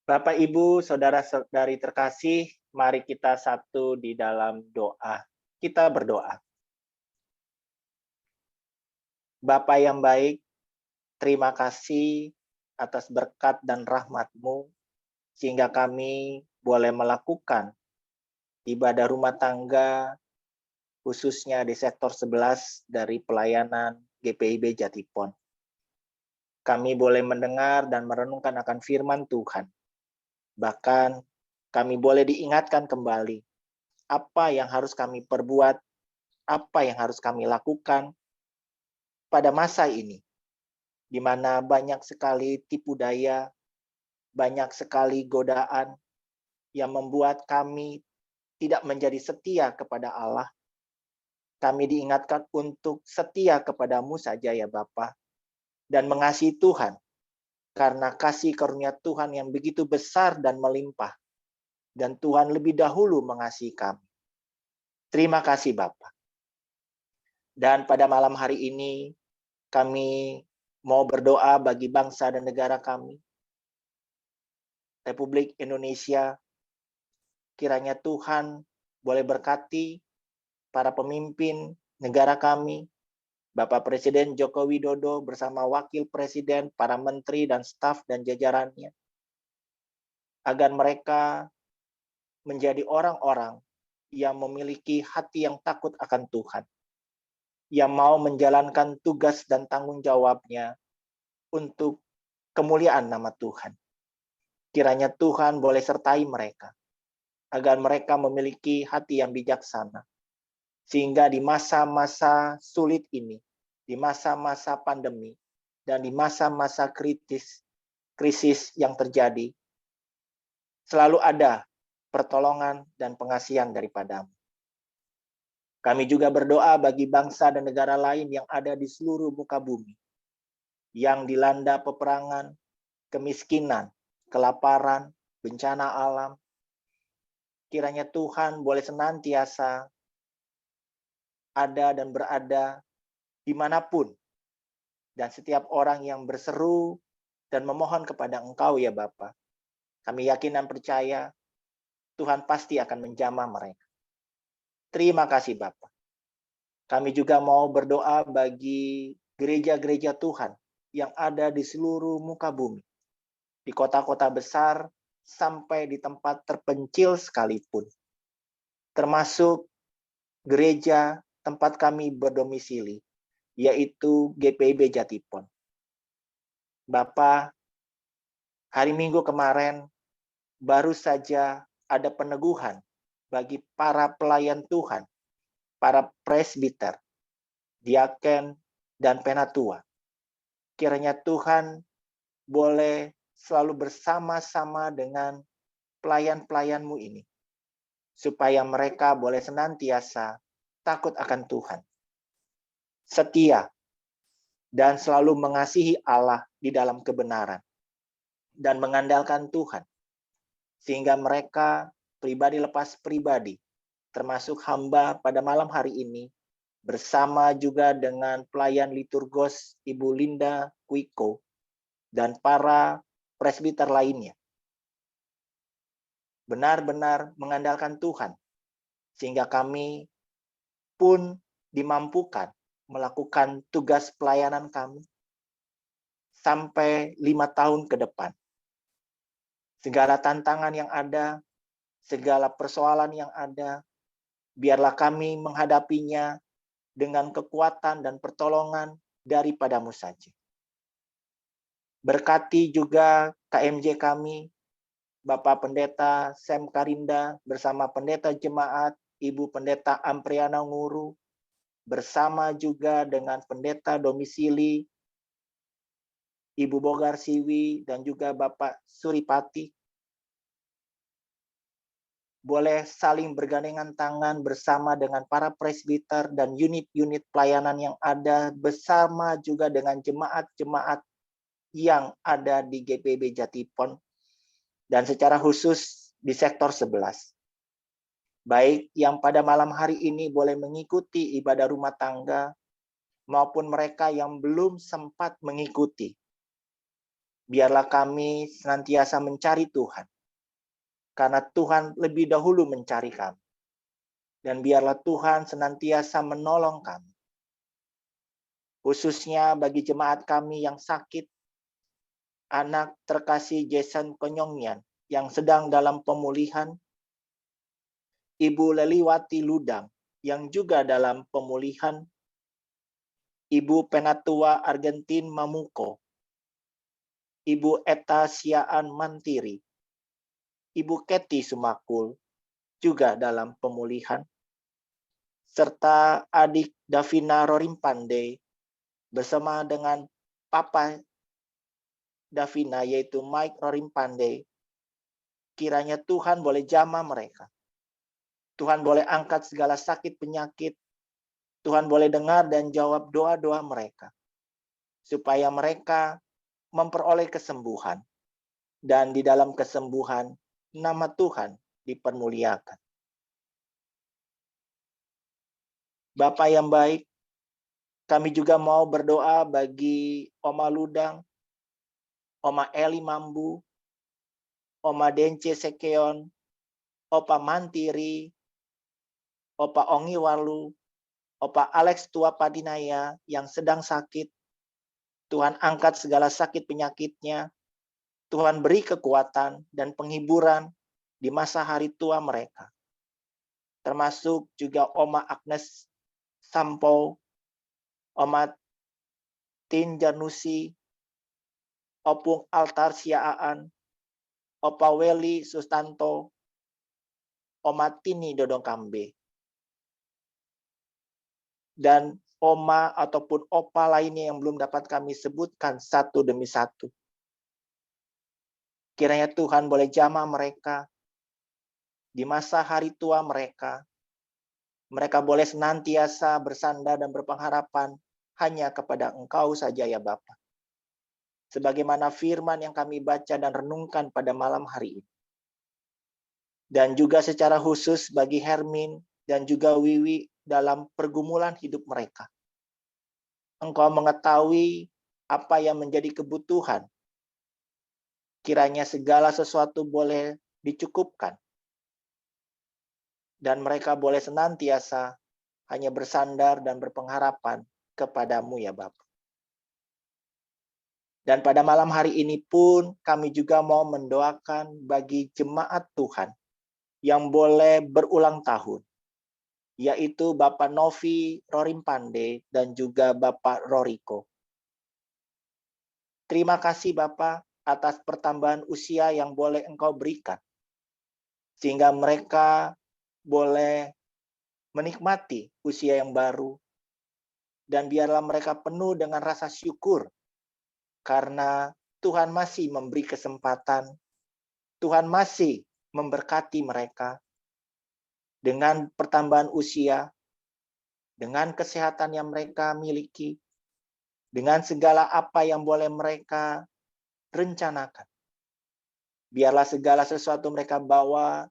Bapak, Ibu, Saudara-saudari terkasih, mari kita satu di dalam doa. Kita berdoa. Bapa yang baik, terima kasih atas berkat dan rahmat-Mu, sehingga kami boleh melakukan ibadah rumah tangga, khususnya di sektor 11 dari pelayanan GPIB Jatipon. Kami boleh mendengar dan merenungkan akan firman Tuhan. Bahkan kami boleh diingatkan kembali apa yang harus kami perbuat, apa yang harus kami lakukan pada masa ini, di mana banyak sekali tipu daya, banyak sekali godaan yang membuat kami tidak menjadi setia kepada Allah. Kami diingatkan untuk setia kepadamu saja ya Bapa, dan mengasihi Tuhan, karena kasih karunia Tuhan yang begitu besar dan melimpah, dan Tuhan lebih dahulu mengasihi kami. Terima kasih Bapa. Dan pada malam hari ini, kami mau berdoa bagi bangsa dan negara kami, Republik Indonesia. Kiranya Tuhan boleh berkati para pemimpin negara kami, Bapak Presiden Joko Widodo bersama Wakil Presiden, para menteri dan staf dan jajarannya, agar mereka menjadi orang-orang yang memiliki hati yang takut akan Tuhan, yang mau menjalankan tugas dan tanggung jawabnya untuk kemuliaan nama Tuhan. Kiranya Tuhan boleh sertai mereka, agar mereka memiliki hati yang bijaksana, sehingga di masa-masa sulit ini, di masa-masa pandemi, dan di masa-masa krisis yang terjadi, selalu ada pertolongan dan pengasihan daripadamu. Kami juga berdoa bagi bangsa dan negara lain yang ada di seluruh muka bumi, yang dilanda peperangan, kemiskinan, kelaparan, bencana alam. Kiranya Tuhan boleh senantiasa ada dan berada dimanapun, dan setiap orang yang berseru dan memohon kepada Engkau ya Bapa, kami yakin dan percaya Tuhan pasti akan menjamah mereka. Terima kasih Bapa. Kami juga mau berdoa bagi gereja-gereja Tuhan yang ada di seluruh muka bumi, di kota-kota besar sampai di tempat terpencil sekalipun, termasuk gereja tempat kami berdomisili, yaitu GPIB Jatipon. Bapa, hari Minggu kemarin baru saja ada peneguhan bagi para pelayan Tuhan, para presbiter, diaken, dan penatua. Kiranya Tuhan boleh selalu bersama-sama dengan pelayan-pelayan-Mu ini, supaya mereka boleh senantiasa takut akan Tuhan, setia, dan selalu mengasihi Allah di dalam kebenaran, dan mengandalkan Tuhan, sehingga mereka pribadi lepas pribadi, termasuk hamba pada malam hari ini, bersama juga dengan pelayan liturgos Ibu Linda Kuiko, dan para presbiter lainnya, benar-benar mengandalkan Tuhan, sehingga kami pun dimampukan melakukan tugas pelayanan kami sampai 5 tahun ke depan. Segala tantangan yang ada, segala persoalan yang ada, biarlah kami menghadapinya dengan kekuatan dan pertolongan daripada-Mu saja. Berkati juga KMJ kami, Bapak Pendeta Sem Karinda bersama Pendeta Jemaat Ibu Pendeta Ampriana Nguru, bersama juga dengan Pendeta Domisili Ibu Bogar Siwi dan juga Bapak Suripati. Boleh saling bergandengan tangan bersama dengan para presbiter dan unit-unit pelayanan yang ada, bersama juga dengan jemaat-jemaat yang ada di GPIB Jatipon, dan secara khusus di sektor 11. Baik yang pada malam hari ini boleh mengikuti ibadah rumah tangga, maupun mereka yang belum sempat mengikuti. Biarlah kami senantiasa mencari Tuhan, karena Tuhan lebih dahulu mencari kami. Dan biarlah Tuhan senantiasa menolong kami. Khususnya bagi jemaat kami yang sakit, anak terkasih Jason Konyongyan yang sedang dalam pemulihan, Ibu Leliwati Ludang yang juga dalam pemulihan, Ibu Penatua Argentin Mamuko, Ibu Eta Siaan Mantiri, Ibu Keti Sumakul juga dalam pemulihan, serta adik Davina Rorimpande bersama dengan Papa Davina yaitu Mike Rorimpande. Kiranya Tuhan boleh jamah mereka. Tuhan boleh angkat segala sakit penyakit. Tuhan boleh dengar dan jawab doa-doa mereka, supaya mereka memperoleh kesembuhan, dan di dalam kesembuhan nama Tuhan dipermuliakan. Bapa yang baik, Kami juga mau berdoa bagi Oma Ludang, Oma Eli Mambu, Oma Dence Sekeon, Opa Mantiri, Opa Ongi Walu, Opa Alex Tua Padinaya yang sedang sakit. Tuhan angkat segala sakit penyakitnya. Tuhan beri kekuatan dan penghiburan di masa hari tua mereka. Termasuk juga Oma Agnes Sampo, Oma Tin Janusi, Opung Altar Siaan, Opa Weli Sustanto, Oma Tini Dodongkambe. Dan Oma ataupun Opa lainnya yang belum dapat kami sebutkan satu demi satu. Kiranya Tuhan boleh jamah mereka di masa hari tua mereka. Mereka boleh senantiasa bersandar dan berpengharapan hanya kepada Engkau saja ya Bapa. Sebagaimana firman yang kami baca dan renungkan pada malam hari ini. Dan juga secara khusus bagi Hermin dan juga Wiwi dalam pergumulan hidup mereka. Engkau mengetahui apa yang menjadi kebutuhan. Kiranya segala sesuatu boleh dicukupkan. Dan mereka boleh senantiasa hanya bersandar dan berpengharapan kepadamu ya Bapa. Dan pada malam hari ini pun kami juga mau mendoakan bagi jemaat Tuhan yang boleh berulang tahun. Yaitu Bapak Novi Rorimpande dan juga Bapak Roriko. Terima kasih Bapak atas pertambahan usia yang boleh Engkau berikan. Sehingga mereka boleh menikmati usia yang baru. Dan biarlah mereka penuh dengan rasa syukur. Karena Tuhan masih memberi kesempatan. Tuhan masih memberkati mereka. Dengan pertambahan usia. Dengan kesehatan yang mereka miliki. Dengan segala apa yang boleh mereka rencanakan. Biarlah segala sesuatu mereka bawa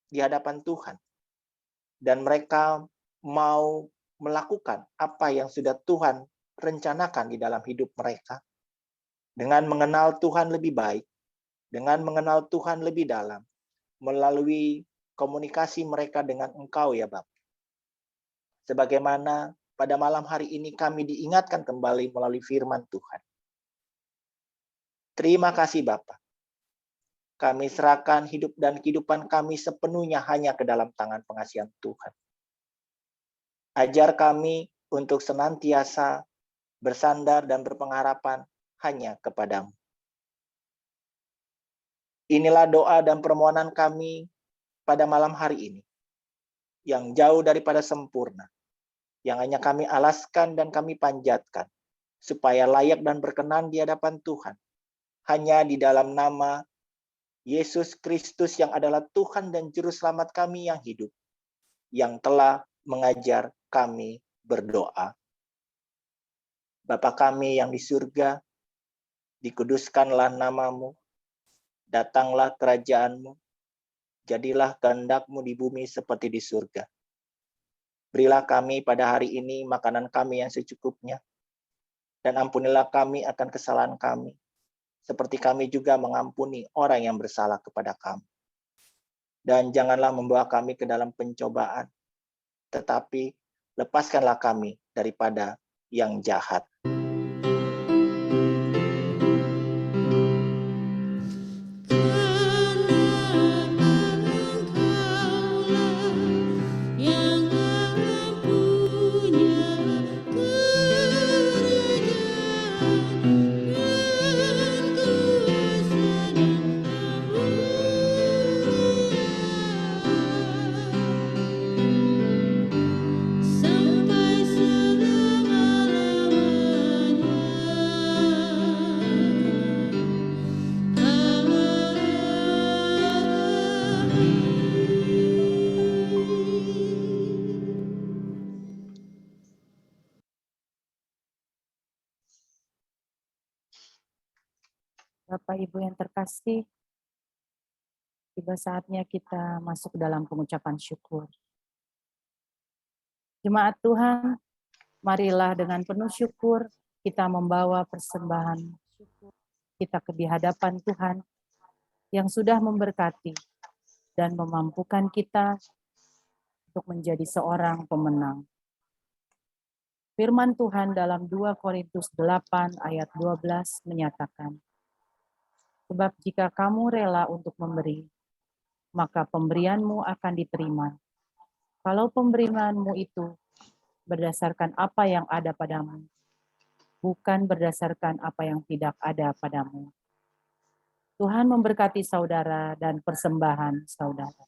di hadapan Tuhan. Dan mereka mau melakukan apa yang sudah Tuhan rencanakan di dalam hidup mereka. Dengan mengenal Tuhan lebih baik. Dengan mengenal Tuhan lebih dalam. Melalui komunikasi mereka dengan Engkau ya Bapa. Sebagaimana pada malam hari ini kami diingatkan kembali melalui firman Tuhan. Terima kasih Bapa. Kami serahkan hidup dan kehidupan kami sepenuhnya hanya ke dalam tangan pengasihan Tuhan. Ajar kami untuk senantiasa bersandar dan berpengharapan hanya kepadamu. Inilah doa dan permohonan kami pada malam hari ini. Yang jauh daripada sempurna. Yang hanya kami alaskan dan kami panjatkan. Supaya layak dan berkenan di hadapan Tuhan. Hanya di dalam nama Yesus Kristus yang adalah Tuhan dan Juru Selamat kami yang hidup. Yang telah mengajar kami berdoa. Bapa kami yang di surga, dikuduskanlah namamu, datanglah kerajaanmu, jadilah kehendak-Mu di bumi seperti di surga. Berilah kami pada hari ini makanan kami yang secukupnya, dan ampunilah kami akan kesalahan kami, seperti kami juga mengampuni orang yang bersalah kepada kami. Dan janganlah membawa kami ke dalam pencobaan, tetapi lepaskanlah kami daripada yang jahat. Bapak Ibu yang terkasih, tiba saatnya kita masuk dalam pengucapan syukur. Jemaat Tuhan, Marilah dengan penuh syukur kita membawa persembahan kita di hadapan Tuhan yang sudah memberkati dan memampukan kita untuk menjadi seorang pemenang. Firman Tuhan dalam 2 Korintus 8 ayat 12 menyatakan, sebab jika kamu rela untuk memberi, maka pemberianmu akan diterima. Kalau pemberianmu itu berdasarkan apa yang ada padamu, bukan berdasarkan apa yang tidak ada padamu. Tuhan memberkati saudara dan persembahan saudara.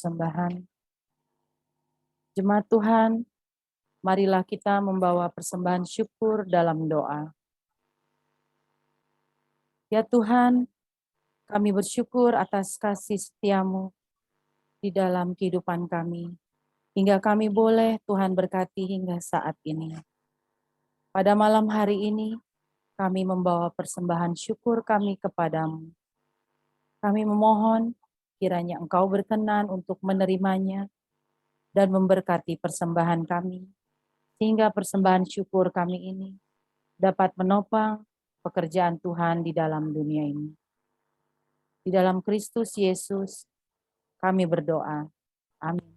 Persembahan. Jemaat Tuhan, marilah kita membawa persembahan syukur dalam doa. Ya Tuhan, kami bersyukur atas kasih setia-Mu di dalam kehidupan kami, hingga kami boleh Tuhan berkati hingga saat ini. Pada malam hari ini, kami membawa persembahan syukur kami kepadamu. Kami memohon kiranya Engkau berkenan untuk menerimanya dan memberkati persembahan kami, sehingga persembahan syukur kami ini dapat menopang pekerjaan Tuhan di dalam dunia ini. Di dalam Kristus Yesus, kami berdoa. Amin.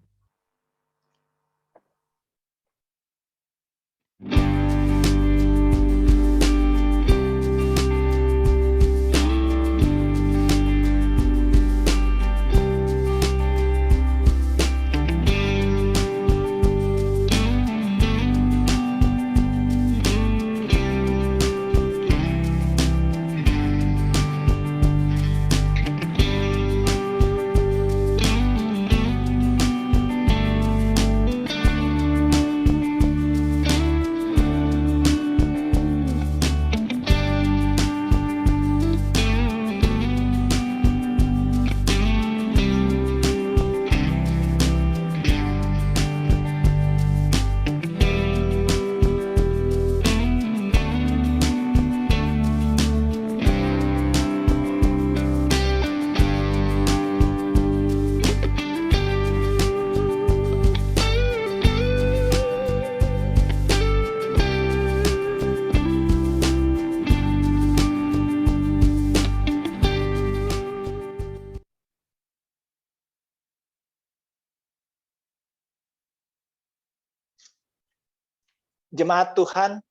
Jemaat Tuhan,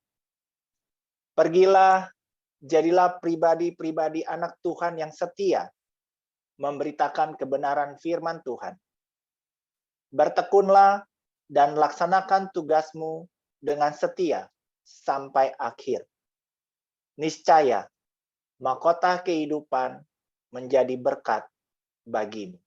pergilah, jadilah pribadi-pribadi anak Tuhan yang setia, memberitakan kebenaran firman Tuhan. Bertekunlah dan laksanakan tugasmu dengan setia sampai akhir. Niscaya, mahkota kehidupan menjadi berkat bagimu.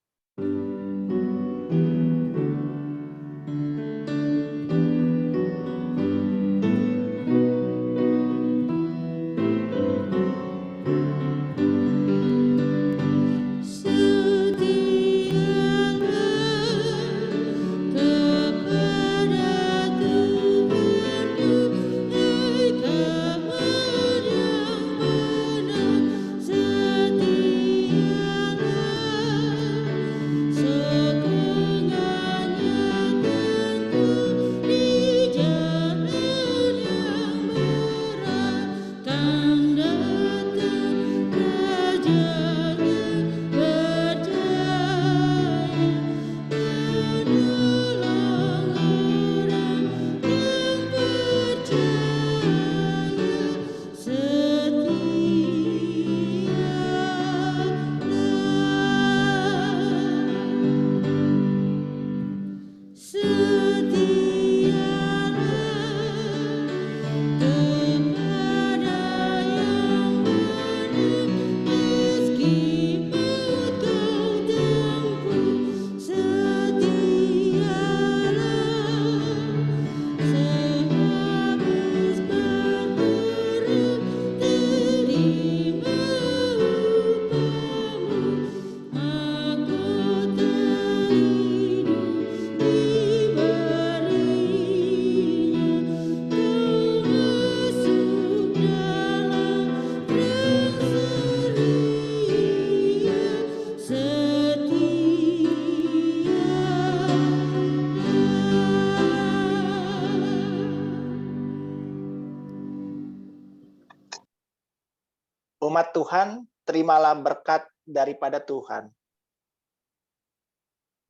Tuhan, terimalah berkat daripada Tuhan.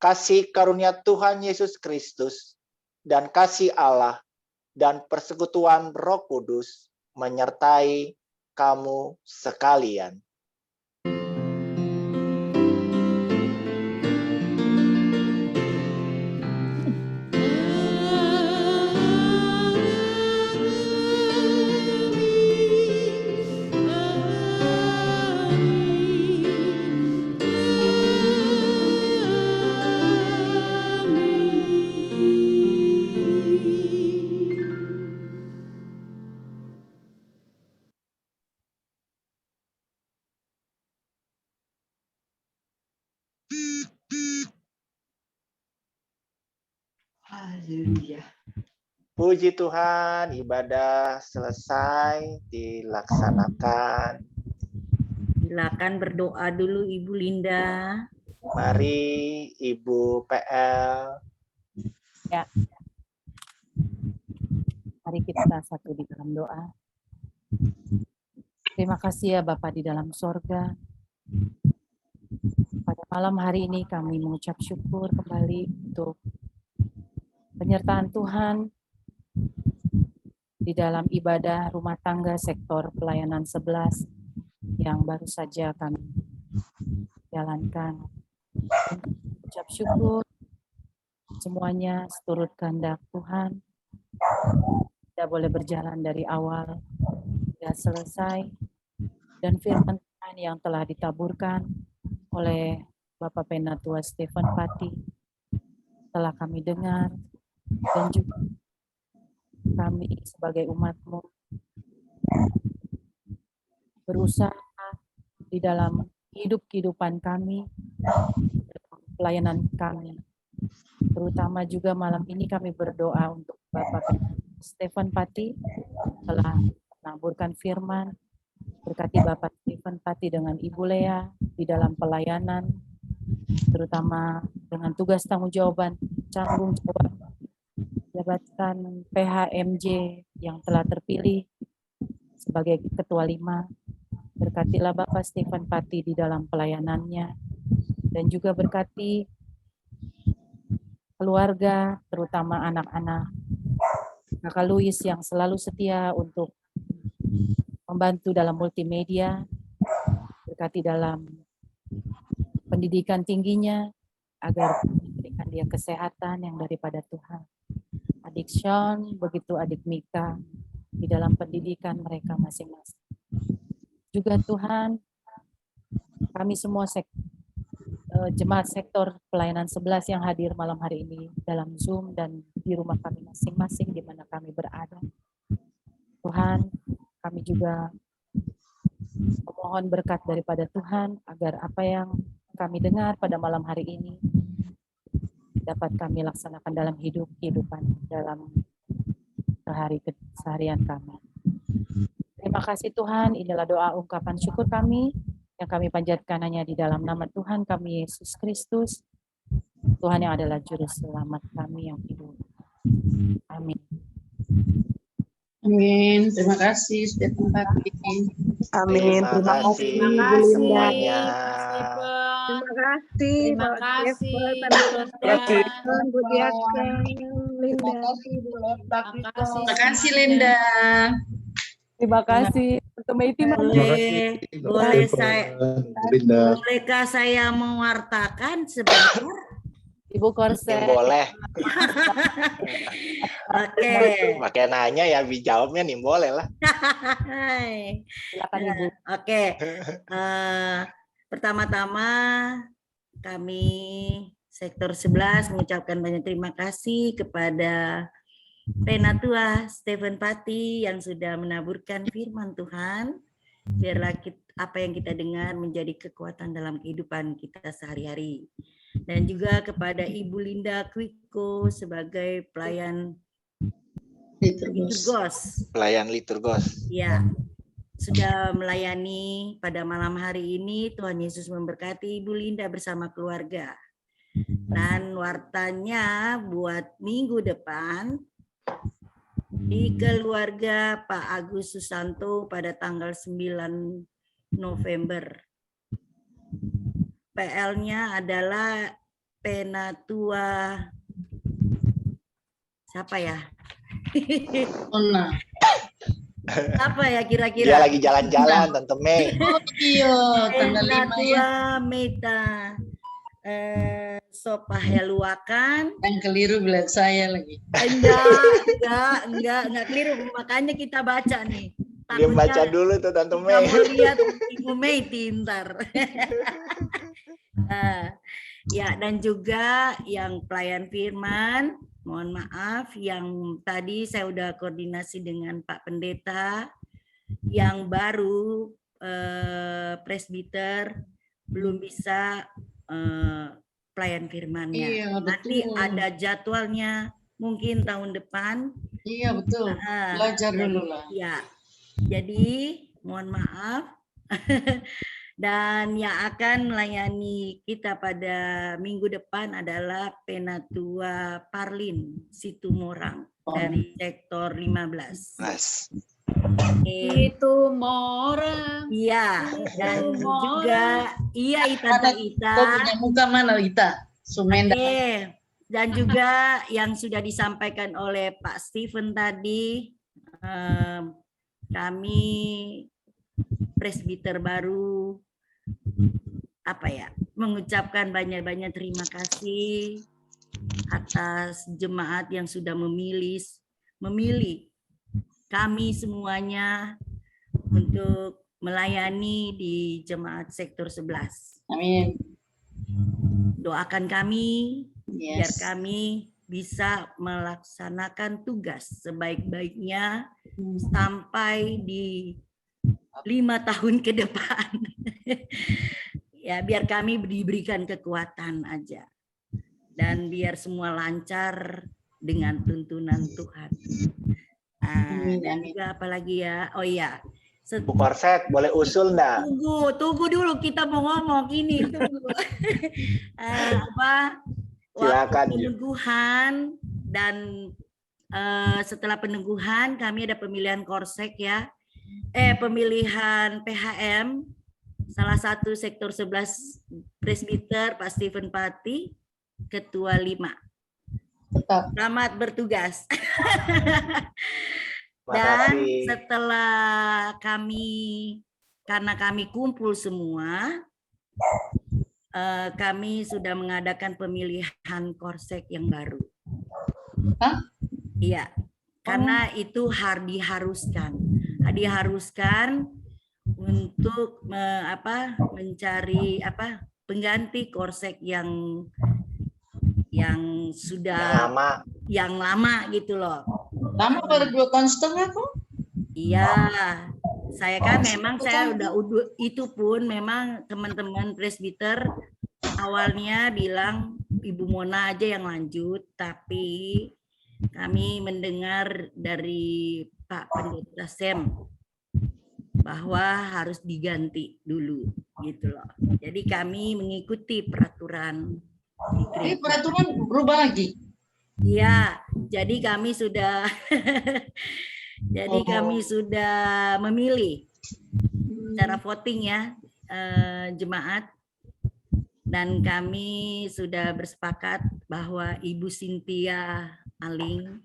Kasih karunia Tuhan Yesus Kristus dan kasih Allah dan persekutuan Roh Kudus menyertai kamu sekalian. Haleluya. Puji Tuhan, ibadah selesai dilaksanakan. Silakan berdoa dulu Ibu Linda. Mari Ibu PL. Mari kita satu di dalam doa. Terima kasih ya Bapa di dalam sorga. Pada malam hari ini kami mengucap syukur kembali untuk penyertaan Tuhan di dalam ibadah rumah tangga sektor pelayanan 11 yang baru saja kami jalankan. Ucap syukur semuanya seturut kehendak Tuhan. Kita boleh berjalan dari awal hingga selesai, dan firman Tuhan yang telah ditaburkan oleh Bapak Penatua Stephen Pati telah kami dengar, dan juga kami sebagai umat-Mu berusaha di dalam hidup-kehidupan kami, pelayanan kami. Terutama juga malam ini kami berdoa untuk Bapak Stephen Pati telah menaburkan firman. Berkati Bapak Stephen Pati dengan Ibu Lea di dalam pelayanan, terutama dengan tugas tanggung jawab jabatan PHMJ yang telah terpilih sebagai Ketua 5. Berkatilah Bapak Stephen Pati di dalam pelayanannya, dan juga berkati keluarga, terutama anak-anak Kakak Louis yang selalu setia untuk membantu dalam multimedia. Berkati dalam pendidikan tingginya, agar memberikan dia kesehatan yang daripada Tuhan. Adik Sean, begitu adik Mika, di dalam pendidikan mereka masing-masing. Juga Tuhan, kami semua jemaat sektor pelayanan 11 yang hadir malam hari ini dalam Zoom dan di rumah kami masing-masing di mana kami berada. Tuhan, kami juga memohon berkat daripada Tuhan agar apa yang kami dengar pada malam hari ini dapat kami laksanakan dalam kehidupan dalam seharian kami. Terima kasih Tuhan, inilah doa ungkapan syukur kami yang kami panjatkan hanya di dalam nama Tuhan kami Yesus Kristus, Tuhan yang adalah juru selamat kami yang hidup. Amin. Amin. Terima kasih Stephen Pati. Amin. Terima kasih semuanya. Terima kasih. Terima kasih. Bu Diaken, Linda. Terima kasih Linda. Terima kasih untuk Meiti. Bolehkah saya mewartakan sebentar? Ibu Korse. Boleh. Oke. Pakai nanya ya, jawabnya nih boleh lah. Silakan Ibu. Oke. Pertama-tama kami sektor 11 mengucapkan banyak terima kasih kepada Penatua Stephen Pati yang sudah menaburkan firman Tuhan. Biarlah apa yang kita dengar menjadi kekuatan dalam kehidupan kita sehari-hari. Dan juga kepada Ibu Linda Kwiko sebagai pelayan liturgos. Pelayan liturgos. Ya, sudah melayani pada malam hari ini. Tuhan Yesus memberkati Ibu Linda bersama keluarga. Dan wartanya buat minggu depan di keluarga Pak Agus Susanto pada tanggal 9 November. PL-nya adalah Penatua siapa ya? Ona. Apa ya Dia kira-kira? lagi jalan-jalan, Tante Mei. Oh iya, tanggal 5 ya. Penatua Meta Sopaheluakan. Yang keliru bilang saya lagi. Enggak keliru. Makanya kita baca nih. Dia baca dulu tuh Tante Kita Mei. mau lihat Ibu Mei pintar. Ya, dan juga yang pelayan firman, mohon maaf yang tadi saya udah koordinasi dengan Pak Pendeta, yang baru presbiter belum bisa pelayan firmannya. Iya, Nanti betul. ada jadwalnya mungkin tahun depan. Iya betul. Belajar dulu lah. Ya, jadi mohon maaf. Dan yang akan melayani kita pada minggu depan adalah Penatua Parlin Situmorang dari sektor 15. Itu orang. Iya, dan juga Ita. Kau punya muka mana Ita? Sumenda. Dan juga yang sudah disampaikan oleh Pak Stephen tadi, kami presbiter baru mengucapkan banyak-banyak terima kasih atas jemaat yang sudah memilih kami semuanya untuk melayani di jemaat sektor 11. Amin. Doakan kami biar Yes. kami bisa melaksanakan tugas sebaik-baiknya sampai di 5 tahun ke depan. Ya, biar kami diberikan kekuatan aja. Dan biar semua lancar dengan tuntunan Tuhan. Dan juga apalagi ya, oh iya. Bu Korset, boleh usul enggak? Tunggu dulu, kita mau ngomong ini. Tunggu. Silakan. Peneguhan dan setelah peneguhan kami ada pemilihan korsek ya. Pemilihan PHM salah satu sektor 11 presbiter Pak Stephen Pati, ketua 5. Tetap. Selamat bertugas. Terima Dan kasih. setelah karena kami kumpul semua, kami sudah mengadakan pemilihan korsek yang baru. Hah? Iya, karena itu diharuskan untuk mencari pengganti korsek yang sudah yang lama gitu loh. Lama baru 2 tahun setengah kok. Iya, saya kan memang saya udah itu pun memang teman-teman presbiter awalnya bilang Ibu Mona aja yang lanjut, tapi kami mendengar dari Pak Pendeta Sem bahwa harus diganti dulu gitu loh. Jadi kami mengikuti peraturan. Peraturan berubah lagi. Iya, jadi kami sudah kami sudah memilih secara voting ya jemaat, dan kami sudah bersepakat bahwa Ibu Cynthia Aling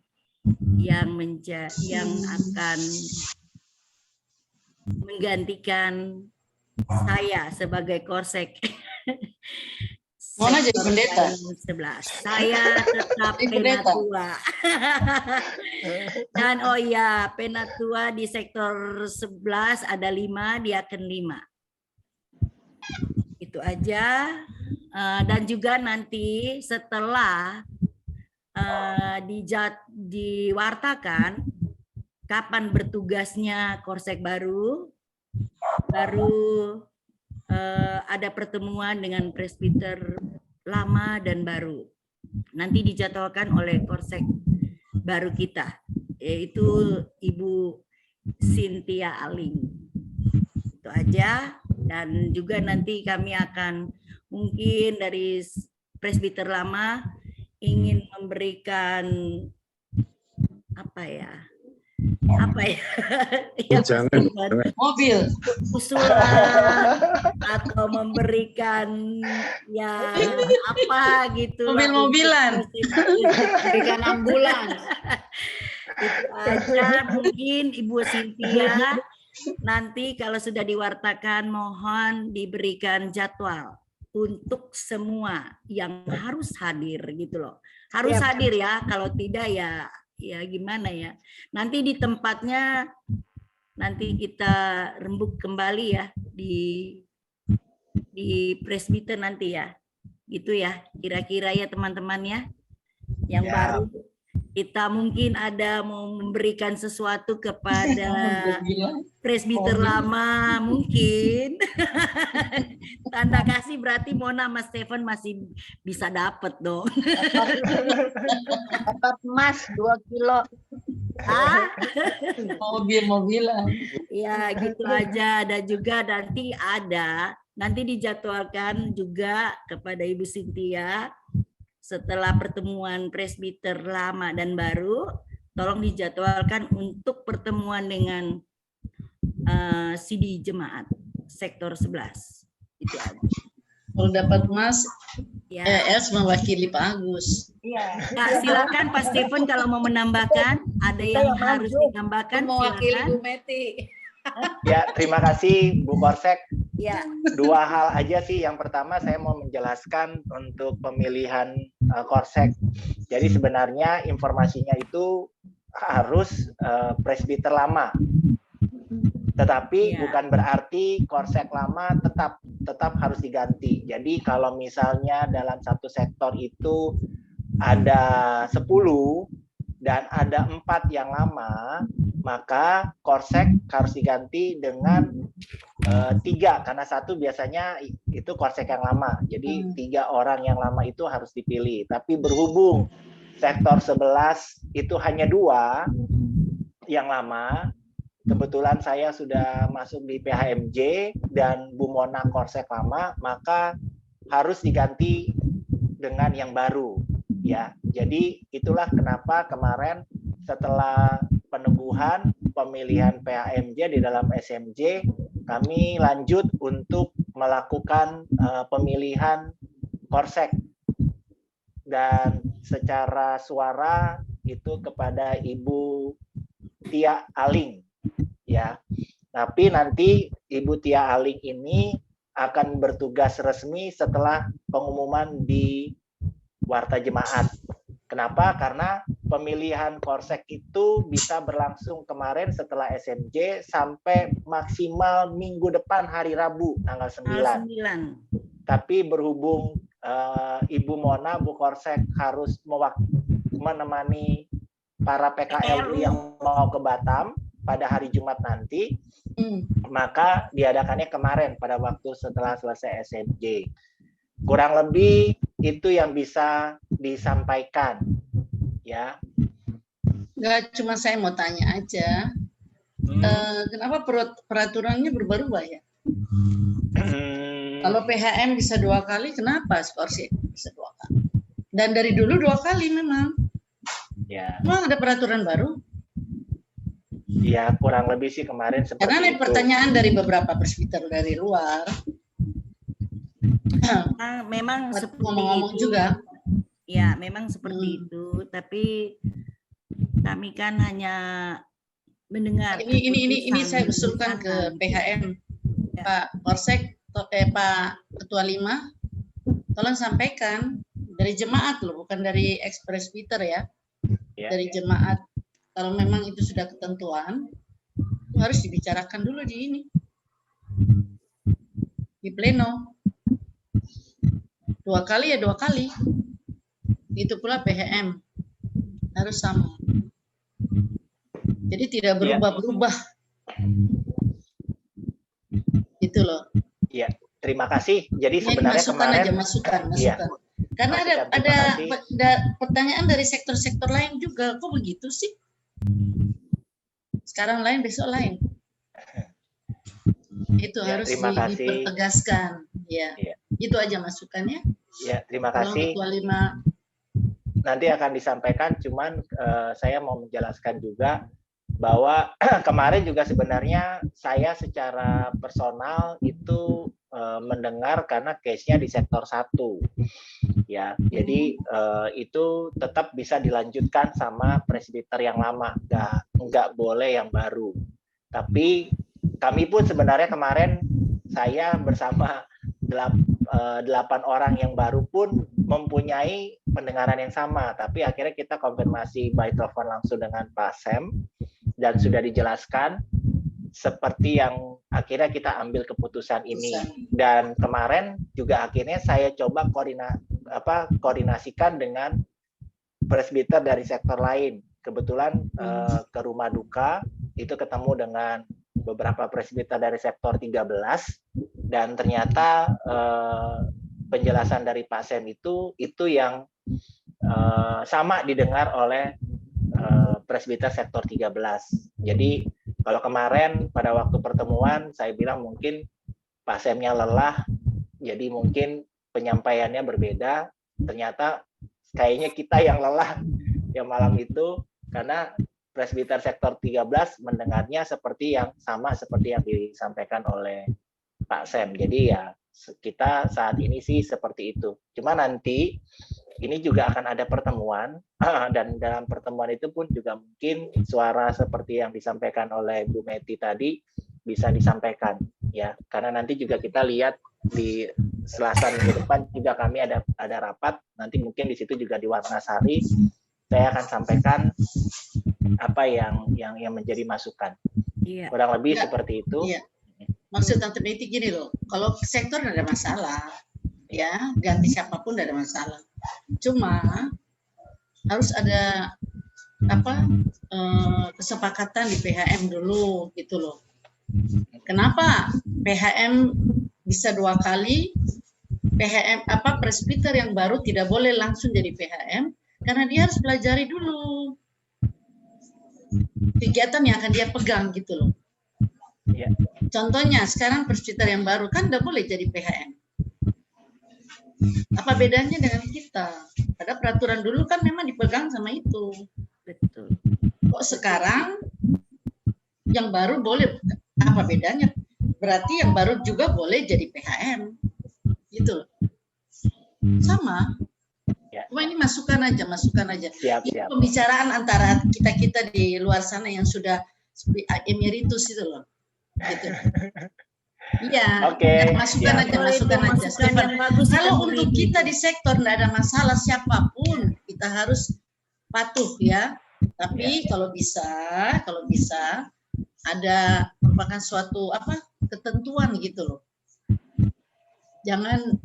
yang akan menggantikan saya sebagai korsek. Mona jadi pendeta. 11. Saya tetap penatua. Dan oh iya, penatua di sektor 11 ada 5, diaken 5. Itu aja. Dan juga nanti setelah diwartakan kapan bertugasnya korsek baru ada pertemuan dengan presbiter lama dan baru. Nanti dijadwalkan oleh korsek baru kita, yaitu Ibu Cynthia Aling. Itu aja. Dan juga nanti kami akan mungkin dari presbiter lama ingin memberikan apa ya? Ya, Jangan, Stephen, Mobil. usulan atau memberikan ya apa gitu lah Mobil-mobilan. Berikan ambulans. itu aja mungkin Ibu Cynthia. Nanti kalau sudah diwartakan mohon diberikan jadwal untuk semua yang harus hadir gitu loh. Harus hadir ya, kalau tidak ya gimana ya. Nanti di tempatnya nanti kita rembuk kembali ya di presbiter nanti ya. Gitu ya, kira-kira ya teman-teman ya. Yang baru kita mungkin ada mau memberikan sesuatu kepada presbiter lama mungkin. Tanda kasih berarti Mona Mas Stephen masih bisa dapat dong. Dapat emas 2 kilo. Mobil-mobilan. Ya gitu aja. Dan juga nanti dijadwalkan juga kepada Ibu Cynthia setelah pertemuan presbiter lama dan baru, tolong dijadwalkan untuk pertemuan dengan CD Jemaat sektor 11. Itu aja. Kalau dapat emas, Ya. ES mewakili Pak Agus. Iya. Kak, silakan Pak Stephen kalau mau menambahkan, ada yang harus ditambahkan, Mewakili silakan. Bu Meti. Ya, terima kasih Bu Korsek. Ya, 2 hal aja sih. Yang pertama saya mau menjelaskan untuk pemilihan Korsek. Jadi sebenarnya informasinya itu harus presbiter lama. Tetapi Ya. bukan berarti Korsek lama tetap harus diganti. Jadi kalau misalnya dalam satu sektor itu ada 10 dan ada 4 yang lama, maka Korsek harus diganti dengan 3, karena 1 biasanya itu Korsek yang lama. Jadi 3 orang yang lama itu harus dipilih. Tapi berhubung sektor 11 itu hanya 2 yang lama, kebetulan saya sudah masuk di PHMJ dan Bu Mona Korsek lama, maka harus diganti dengan yang baru. Ya, jadi itulah kenapa kemarin setelah peneguhan pemilihan PHMJ di dalam SMJ, kami lanjut untuk melakukan pemilihan Korsek dan secara suara itu kepada Ibu Tia Aling, ya. Tapi nanti Ibu Tia Aling ini akan bertugas resmi setelah pengumuman di Warta Jemaat. Kenapa? Karena pemilihan Korsek itu bisa berlangsung kemarin setelah SMJ sampai maksimal minggu depan hari Rabu tanggal 9. Tapi berhubung Ibu Mona, Bu Korsek harus menemani para PKLU yang mau ke Batam pada hari Jumat nanti, maka diadakannya kemarin pada waktu setelah selesai SMJ. Kurang lebih itu yang bisa disampaikan, ya. Enggak, cuma saya mau tanya aja. Kenapa peraturannya berubah-ubah ya? Kalau PHM bisa 2 kali, kenapa Korsek bisa 2 kali? Dan dari dulu 2 kali memang. Ya. Memang ada peraturan baru? Ya, kurang lebih sih kemarin seperti Karena ada itu. pertanyaan dari beberapa presbiter dari luar. Memang seperti ngomong-ngomong itu. juga. Ya, memang seperti itu. Tapi kami kan hanya mendengar. Ini saya usulkan ke PHM, Pak Korsek, Pak Ketua 5, tolong sampaikan dari jemaat loh, bukan dari ex-presbiter ya. Dari jemaat. Kalau memang itu sudah ketentuan, itu harus dibicarakan dulu di pleno. 2 kali ya 2 kali. Itu pula PHM harus sama. Jadi tidak berubah-berubah. Itu loh. Iya, terima kasih. Jadi Ini sebenarnya masukan kemarin aja, masukan. Iya. Karena Masukan, ada terima kasih. pertanyaan dari sektor-sektor lain juga. Kok begitu sih? Sekarang lain, besok lain. Itu Ya, harus terima kasih. dipertegaskan. Ya. Iya. Itu aja masukannya. Ya, terima Tolong kasih. Ketua 5. Nanti akan disampaikan, cuman saya mau menjelaskan juga bahwa kemarin juga sebenarnya saya secara personal itu mendengar karena case-nya di sektor 1 ya. Jadi itu tetap bisa dilanjutkan sama presbiter yang lama, nggak boleh yang baru. Tapi kami pun sebenarnya kemarin saya bersama 8 orang yang baru pun mempunyai pendengaran yang sama, tapi akhirnya kita konfirmasi by telepon langsung dengan Pak Sam dan sudah dijelaskan seperti yang akhirnya kita ambil keputusan ini. Dan kemarin juga akhirnya saya coba koordinasikan dengan presbiter dari sektor lain. Kebetulan ke rumah duka itu ketemu dengan beberapa presbiter dari sektor 13 dan ternyata penjelasan dari Pak Sam itu yang sama didengar oleh presbiter sektor 13. Jadi kalau kemarin pada waktu pertemuan saya bilang mungkin Pak Sam-nya lelah, jadi mungkin penyampaiannya berbeda. Ternyata kayaknya kita yang lelah yang malam itu karena presbiter sektor 13 mendengarnya seperti yang sama seperti yang disampaikan oleh Pak Sam. Jadi ya kita saat ini sih seperti itu. Cuma nanti ini juga akan ada pertemuan dan dalam pertemuan itu pun juga mungkin suara seperti yang disampaikan oleh Bu Meti tadi bisa disampaikan ya, karena nanti juga kita lihat di Selasa minggu depan juga kami ada rapat, nanti mungkin di situ juga di Warnasari saya akan sampaikan apa yang menjadi masukan. Iya. Kurang lebih seperti itu. Iya. Maksud Tante Meti gini loh, kalau sektor tidak ada masalah, ya ganti siapapun tidak ada masalah. Cuma harus ada kesepakatan di PHM dulu gitu loh. Kenapa PHM bisa 2 kali? PHM presbiter yang baru tidak boleh langsung jadi PHM karena dia harus pelajari dulu kegiatan yang akan dia pegang gitu loh. Ya. Contohnya sekarang presbiter yang baru kan tidak boleh jadi PHM. Apa bedanya dengan kita? Pada peraturan dulu kan memang dipegang sama itu. Betul. Kok sekarang yang baru boleh? Apa bedanya? Berarti yang baru juga boleh jadi PHM. Gitu. Sama. Ya. Cuma ini masukan aja. Siap. Pembicaraan antara kita di luar sana yang sudah emeritus itu loh. Gitu. Iya, Oke, masukan aja. Stefan, kalau untuk kita di sektor tidak ada masalah siapapun, kita harus patuh ya. Tapi kalau bisa ada merupakan suatu ketentuan gitu loh. Jangan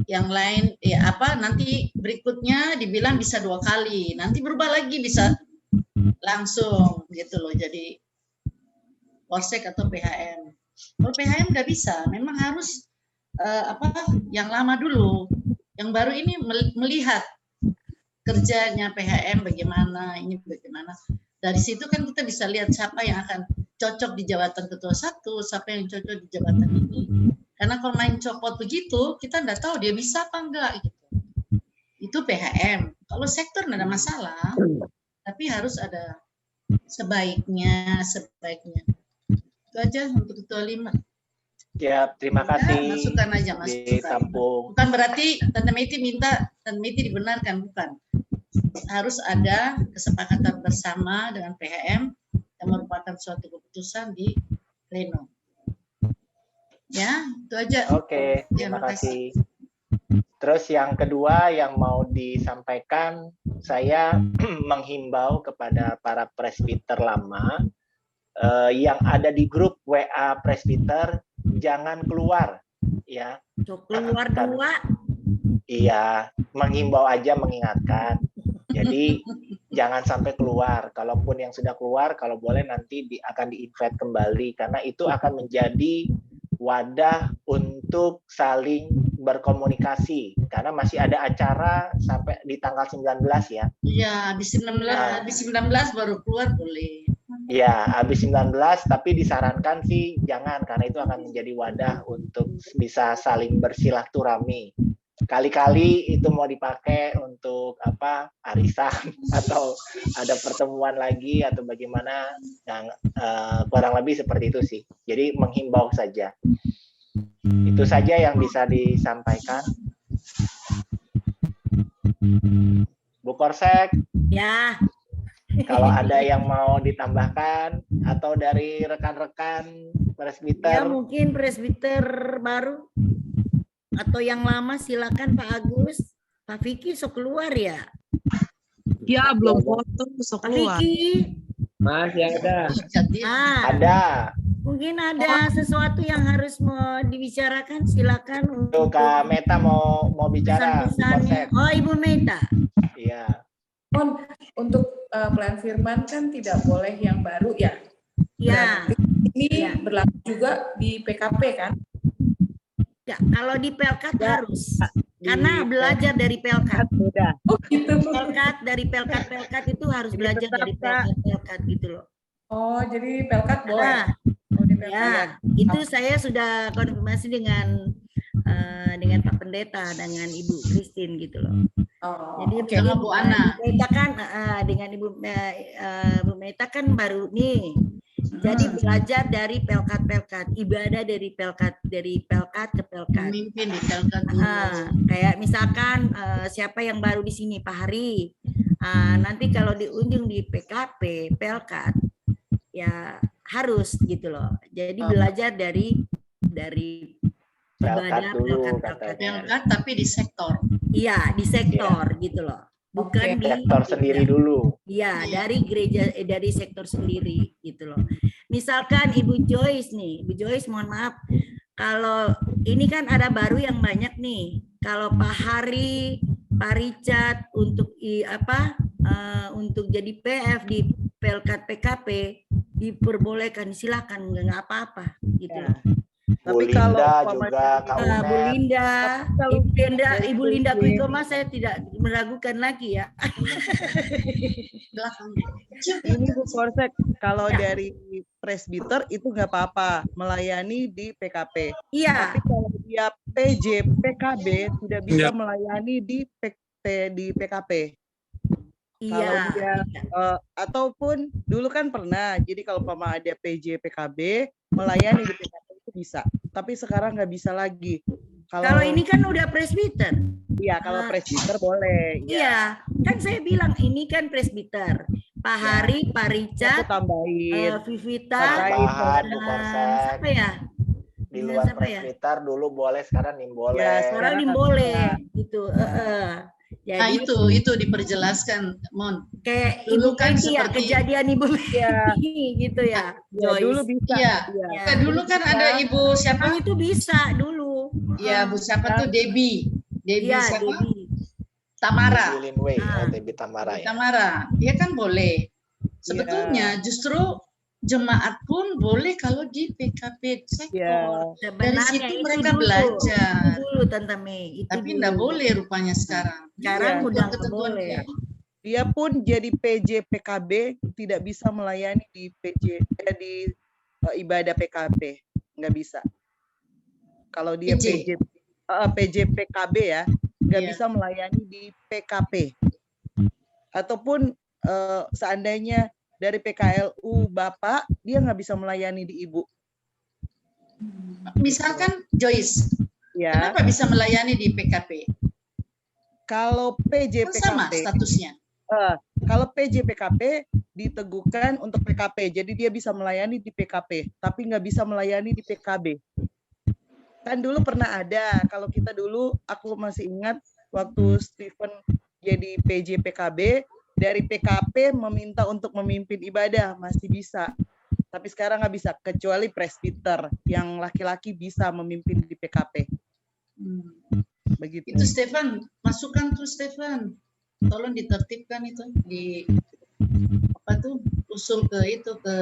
yang lain nanti berikutnya dibilang bisa 2 kali, nanti berubah lagi bisa langsung gitu loh. Jadi Polsek atau PHM. Kalau PHM nggak bisa, memang harus yang lama dulu. Yang baru ini melihat kerjanya PHM bagaimana, ini bagaimana. Dari situ kan kita bisa lihat siapa yang akan cocok di jabatan ketua 1, siapa yang cocok di jabatan ini. Karena kalau main copot begitu, kita nggak tahu dia bisa apa enggak gitu. Itu PHM. Kalau sektor nggak ada masalah, tapi harus ada sebaiknya. Itu aja untuk ketua 5. Ya, terima kasih. Masukan aja. Ditampung. Bukan berarti Tante Meti minta Tante Meti dibenarkan, bukan. Harus ada kesepakatan bersama dengan PHM yang merupakan suatu keputusan di pleno. Ya, itu aja. Oke, terima kasih. Terus yang kedua yang mau disampaikan, saya menghimbau kepada para presbiter lama yang ada di grup WA presbiter, jangan keluar ya. Keluar 2. Iya, menghimbau aja, mengingatkan. Jadi jangan sampai keluar. Kalaupun yang sudah keluar, kalau boleh nanti akan di-invite kembali karena itu akan menjadi wadah untuk saling berkomunikasi karena masih ada acara sampai di tanggal 19 ya. Iya, habis 19 baru keluar boleh. Ya, habis 19 tapi disarankan sih jangan karena itu akan menjadi wadah untuk bisa saling bersilaturahmi kali-kali itu mau dipakai untuk apa, arisan atau ada pertemuan lagi atau bagaimana, yang kurang lebih seperti itu sih. Jadi menghimbau saja. Itu saja yang bisa disampaikan. Bu Korsek, Ya, kalau ada yang mau ditambahkan atau dari rekan-rekan ya presbiter, mungkin presbiter baru atau yang lama silakan Pak Agus. Pak Vicky sok keluar ya. Ya, belum foto, sok Pak Vicky, Masih ada. ada. mungkin ada sesuatu yang harus mau dibicarakan, silakan Tuh Kak Meta mau bicara. Bu pesan-pesannya. Korsek. Oh, Ibu Meta. Iya. Untuk pelayan firman kan tidak boleh yang baru ya. Ya. Ini berlaku juga di PKP kan? Ya, kalau di Pelkat harus. Karena belajar dari Pelkat. Beda. Oh gitu. Pelkat dari Pelkat itu harus belajar dari Pelkat gitu loh. Oh jadi Pelkat boleh. Nah, Oh, di Pelkat. ya, itu saya sudah konfirmasi dengan Pak Pendeta, dengan Ibu Christine gitu loh. Oh, Jadi Sama Bu Ana. Ibu Meta kan dengan Bu Meta kan baru nih. Jadi belajar dari Pelkat, ibadah dari Pelkat ke Pelkat. Memimpin di Pelkat dulu. Kayak misalkan siapa yang baru di sini Pak Hari, nanti kalau di ujung di PKP, Pelkat, ya harus gitu loh. Jadi belajar dari ibadah Pelkat. Pelkat tapi di sektor. Iya, di sektor gitu loh. Bukan di Sektor sendiri dulu. Iya, dari gereja dari sektor sendiri gitu loh. Misalkan Ibu Joyce nih, Ibu Joyce mohon maaf. Kalau ini kan ada baru yang banyak nih. Kalau Pak Hari, Pak Richard untuk untuk jadi PF di Pelkat PKP diperbolehkan, silakan nggak apa-apa gitu loh. Bu Tapi kalau Linda umpamanya juga, Kak Bu Uner. Linda, Kalau Ibu Linda Kuikoma saya tidak meragukan lagi ya. Belakang. ini Bu Korsek, kalau Ya. dari presbiter itu nggak apa-apa melayani di PKP. Iya, Tapi kalau dia PJ PKB tidak bisa melayani di PKP. Kalau iya. dia ataupun dulu kan pernah, jadi kalau umpama ada PJ PKB melayani di PKP itu bisa, tapi sekarang nggak bisa lagi. Kalau ini kan udah presbiter. Iya, kalau presbiter boleh. Iya, kan saya bilang ini kan presbiter. Pak Hari, Pak Aku Richard, tambahin. Vivita, Tambahan, Bu dan Korsek. siapa ya? Di Dengan luar siapa ya? presbiter dulu boleh, sekarang nim boleh. Ya, Sekarang ini Sekarang boleh gitu. Nah Jadi itu diperjelaskan, Mon. kayak dulu Ibu kan Betty ya, seperti- kejadian Ibu Iya. Betty gitu ya. Ya, dulu bisa. Iya. Iya. Ya. Dulu kan ada Ibu siapa? Emang itu bisa dulu. Ya, Bu siapa tuh Debbie. Debbie Iya, siapa? Debbie. Tamara. Debbie Linway, Ah. Debbie Tamara ya. Tamara. Dia kan boleh. Sebetulnya justru jemaat pun boleh kalau di PKP sektor. Iya. Sebenarnya situ itu mereka dulu. belajar. Itu dulu Tante Mei. Itu Tapi dulu. enggak boleh rupanya sekarang. Sekarang Iya. udah nggak Ketentuan boleh. dia. Dia pun jadi PJ PKB tidak bisa melayani di ibadah PKP, nggak bisa. Kalau dia PJ. PJ PKB ya, nggak Iya. bisa melayani di PKP. Ataupun seandainya dari PKLU Bapak, dia nggak bisa melayani di Ibu. Misalkan Joyce, Ya, kenapa bisa melayani di PKP? kalau PJ Kan sama PKP, statusnya. kalau PJ PKP diteguhkan untuk PKP, jadi dia bisa melayani di PKP, tapi nggak bisa melayani di PKB. Kan dulu pernah ada, kalau kita dulu, aku masih ingat waktu Stephen jadi PJ PKB, dari PKP meminta untuk memimpin ibadah, masih bisa. Tapi sekarang nggak bisa, kecuali presbiter yang laki-laki bisa memimpin di PKP. Begitu. Itu Stefan, masukkan tuh Stefan. Tolong ditertibkan itu di apa tuh usul ke itu ke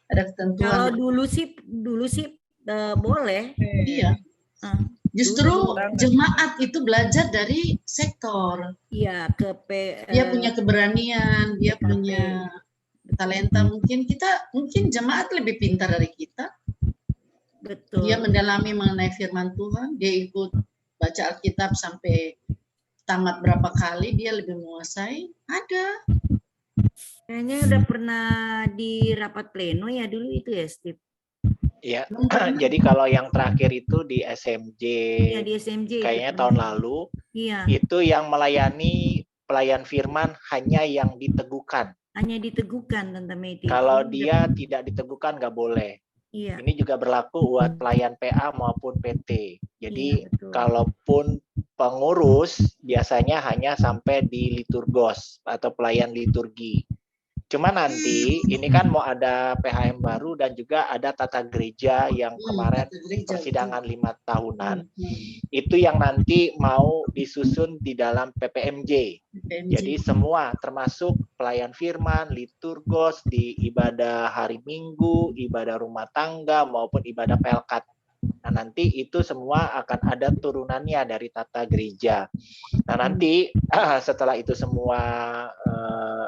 ada Kalau ketentuan. dulu sih boleh. Iya. Justru jemaat itu belajar dari sektor. Iya, Dia punya keberanian, dia punya talenta. Mungkin jemaat lebih pintar dari kita. betul. Dia mendalami mengenai firman Tuhan, dia ikut baca Alkitab sampai tamat berapa kali, dia lebih menguasai. Ada. Kayaknya udah pernah di rapat pleno ya dulu itu ya, Steve? Ya, jadi kalau yang terakhir itu di SMJ, Iya, di SMJ itu kayaknya pernah. tahun lalu, Iya, itu yang melayani pelayan firman hanya yang diteguhkan. hanya diteguhkan Tante Meti. Kalau Ini dia tidak diteguhkan nggak boleh. Iya, Ini juga berlaku buat pelayan PA maupun PT. Jadi iya, betul. kalaupun pengurus biasanya hanya sampai di liturgos atau pelayan liturgi. Cuma nanti ini kan mau ada PHM baru dan juga ada tata gereja yang kemarin Tata gereja, persidangan 5 tahunan. betul. Itu yang nanti mau disusun di dalam PPMJ. PPMJ. Jadi semua termasuk pelayan firman, liturgos di ibadah hari Minggu, ibadah rumah tangga maupun ibadah pelkat. Nah, nanti itu semua akan ada turunannya dari tata gereja. Nah, nanti setelah itu semua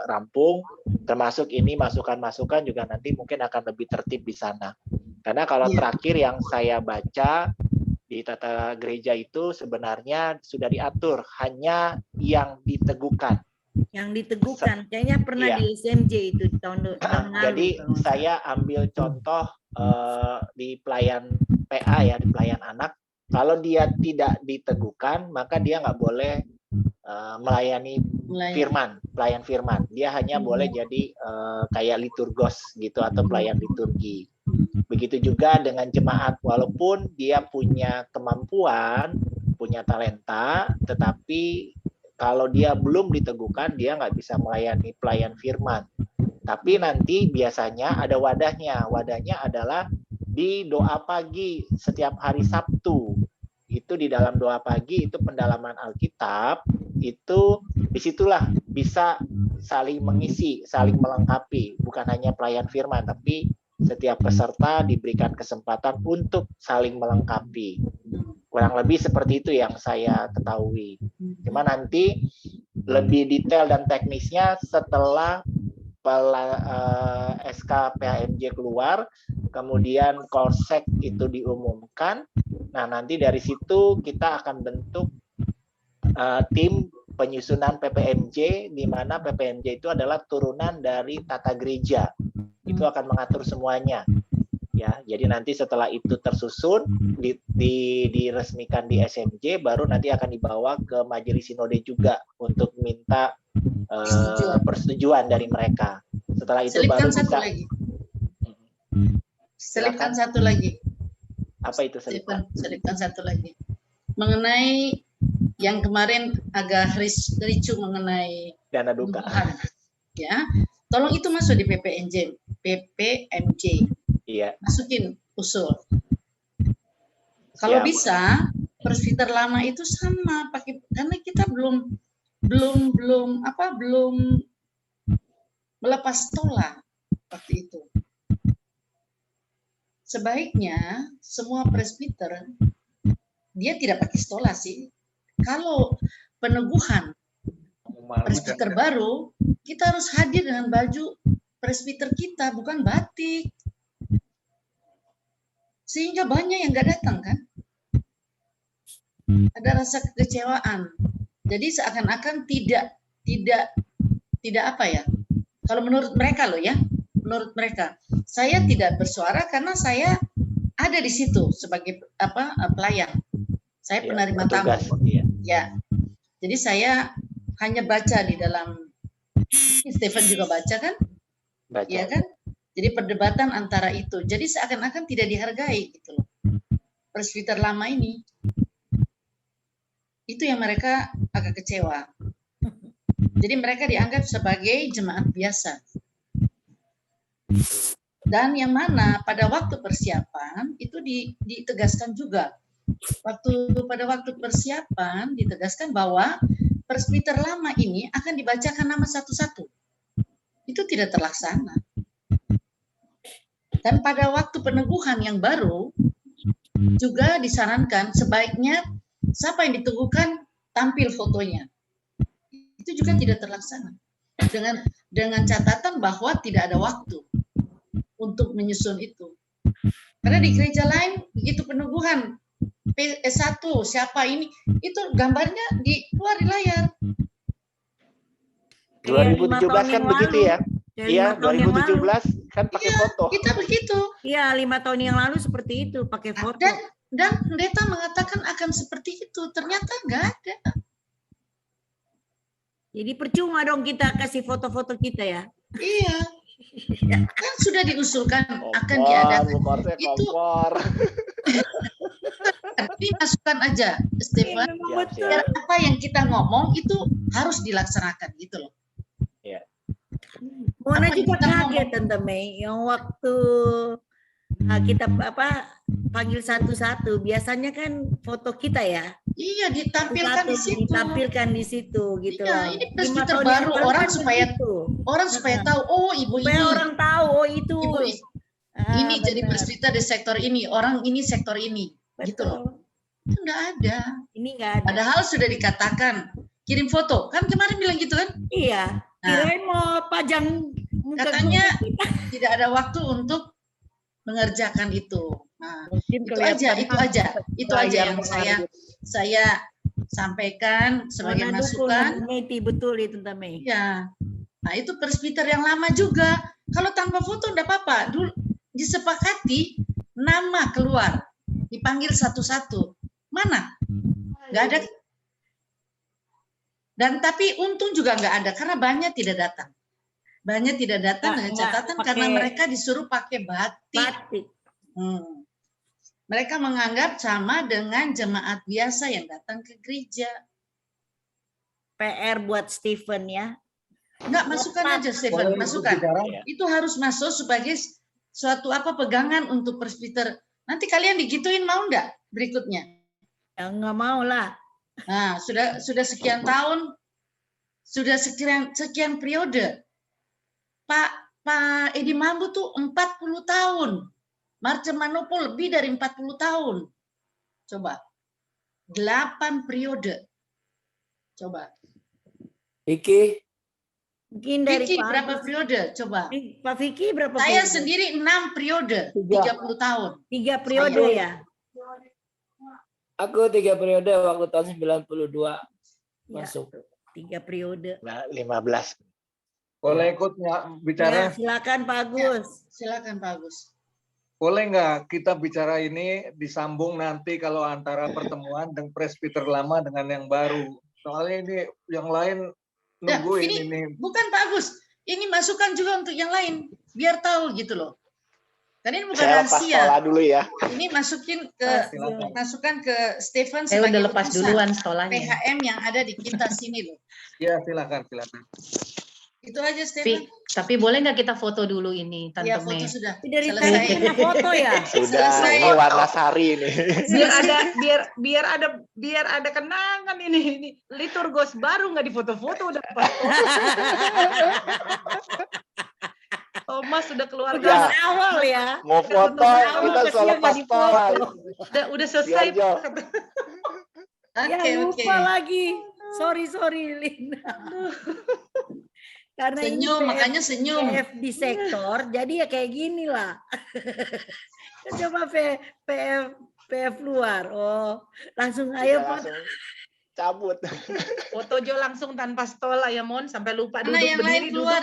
rampung, termasuk ini masukan-masukan juga nanti mungkin akan lebih tertib di sana. Karena kalau terakhir yang saya baca di tata gereja itu sebenarnya sudah diatur hanya yang diteguhkan. Yang diteguhkan, kayaknya pernah Iya. di SMJ itu di tahun lalu. Jadi kalau nggak salah. saya ambil contoh di pelayan PA ya, di pelayan anak. Kalau dia tidak diteguhkan, maka dia nggak boleh melayani firman, pelayan firman. Dia hanya boleh jadi kayak liturgos gitu atau pelayan liturgi. Begitu juga dengan jemaat, walaupun dia punya kemampuan, punya talenta, tetapi kalau dia belum diteguhkan, dia nggak bisa melayani pelayan firman. Tapi nanti biasanya ada wadahnya. Wadahnya adalah di doa pagi setiap hari Sabtu. Itu di dalam doa pagi itu pendalaman Alkitab, itu disitulah bisa saling mengisi, saling melengkapi. Bukan hanya pelayan firman, tapi setiap peserta diberikan kesempatan untuk saling melengkapi. Kurang lebih seperti itu yang saya ketahui. Cuma nanti lebih detail dan teknisnya setelah SK PHMJ keluar, kemudian Korsek itu diumumkan. Nah, nanti dari situ kita akan bentuk tim penyusunan PPMJ, di mana PPMJ itu adalah turunan dari tata gereja. Itu akan mengatur semuanya. Ya, jadi nanti setelah itu tersusun, diresmikan di SMJ, baru nanti akan dibawa ke Majelis Sinode juga untuk minta persetujuan dari mereka. Setelah itu Selipkan baru satu bisa. lagi. Selipkan satu lagi. Apa itu selipkan? Selipkan satu lagi. Mengenai yang kemarin agak ricu mengenai dana duka. Ya, tolong itu masuk di PPMJ. Iya. Masukin usul. Kalau bisa, presbiter lama itu sama pakai, karena kita belum melepas tola waktu itu. Sebaiknya semua presbiter dia tidak pakai stola sih. Kalau peneguhan presbiter baru, kita harus hadir dengan baju presbiter kita, bukan batik. Sehingga banyak yang nggak datang kan. Ada rasa kekecewaan. Jadi seakan-akan tidak apa ya. Kalau menurut mereka loh ya, menurut mereka, saya tidak bersuara karena saya ada di situ sebagai pelayan. Saya penerima tamu. Ya. Jadi saya hanya baca di dalam, Stephen juga baca kan? Baca. Ya kan? Jadi perdebatan antara itu. Jadi seakan-akan tidak dihargai gitu loh. Presbiter lama ini. Itu yang mereka agak kecewa. Jadi mereka dianggap sebagai jemaat biasa. Dan yang mana pada waktu persiapan itu ditegaskan juga. Pada waktu persiapan ditegaskan bahwa presbiter lama ini akan dibacakan nama satu-satu. Itu tidak terlaksana. Dan pada waktu peneguhan yang baru juga disarankan sebaiknya siapa yang diteguhkan tampil fotonya. Itu juga tidak terlaksana. Dengan catatan bahwa tidak ada waktu untuk menyusun itu. Karena di gereja lain begitu peneguhan P1 siapa ini, itu gambarnya keluar di layar. 2017 kan begitu ya? Iya, 2017 kan pakai Iya, foto. kita begitu. Iya, 5 tahun yang lalu seperti itu, pakai foto. Dan pendeta mengatakan akan seperti itu, ternyata nggak ada. Jadi percuma dong kita kasih foto-foto kita ya. Iya, kan sudah diusulkan akan diadakan. Itu tapi masukkan aja, Stefan. Biar apa yang kita ngomong itu harus dilaksanakan gitu loh. Mona juga kaget Tante Mei yang waktu kita panggil satu-satu. Biasanya kan foto kita ya. Iya, ditampilkan di situ. Ditampilkan di situ gitu. Iya, ini presbiter baru orang supaya tahu, oh ibu supaya ini. orang tahu, oh itu. Ibu ini jadi presbiter di sektor ini, orang ini sektor ini. Gitu loh. Itu nggak ada. Ini nggak ada. Padahal sudah dikatakan kirim foto. Kan kemarin bilang gitu kan? Iya. Kirain mau pajang muka katanya tidak ada waktu untuk mengerjakan itu. Nah, itu aja yang saya sampaikan sebagai masukan. Betul itu Tante Mei. Ya. Nah, itu presbiter yang lama juga. Kalau tanpa foto enggak apa-apa. Dulu disepakati nama keluar, dipanggil satu-satu. Mana? Enggak ada. Dan tapi untung juga enggak ada karena banyak tidak datang. Banyak tidak datang dengan catatan karena mereka disuruh pakai batik. Mereka menganggap sama dengan jemaat biasa yang datang ke gereja. PR buat Stephen ya. Enggak, masukkan aja Stephen, masukkan. Itu harus masuk sebagai suatu pegangan untuk presbiter. Nanti kalian digituin mau enggak berikutnya? Ya enggak mau lah. Nah, sudah sekian tahun, sudah sekian periode. Pak Edi Mambu tuh 40 tahun. Marce Manopo lebih dari 40 tahun. Coba. 8 periode. Coba. Vicky. Mungkin dari Vicky berapa periode? Coba. Pak Vicky berapa Saya periode? sendiri 6 periode. 30 tahun. 3 periode ya? Aku 3 periode waktu tahun 92 masuk. 3 periode. Nah, 15. Boleh ikut bicara? Ya, silakan Pak Agus. Silakan Pak Agus. Boleh nggak kita bicara ini disambung nanti kalau antara pertemuan dengan presbiter lama dengan yang baru? Soalnya ini yang lain nungguin ini. Bukan Pak Agus, ini masukan juga untuk yang lain, biar tahu gitu loh. Karena ini bukan Saya lepas rahasia. stola dulu ya. Ini masukkan ke Stephen Saya sebagai udah lepas utusan duluan stolanya. PHM yang ada di kita sini loh. Ya silakan. Itu aja Stephen. Tapi boleh nggak kita foto dulu ini, Tante Ya foto Mei? sudah. Dari Selesai. tadi foto ya. Sudah, ini warna sari ini. biar ada kenangan ini liturgos baru nggak difoto-foto udah Mas sudah keluarga awal ya. Mau foto kita soal pastoral. Udah selesai. Ya lupa lagi. Sorry Linda. Karena senyum, ini makanya senyum. PF di sektor, jadi ya kayak gini lah. Coba PF luar. Oh, langsung ayo Langsung cabut. Foto Jo langsung tanpa stola ya Mon, sampai lupa Karena duduk yang berdiri, lain keluar,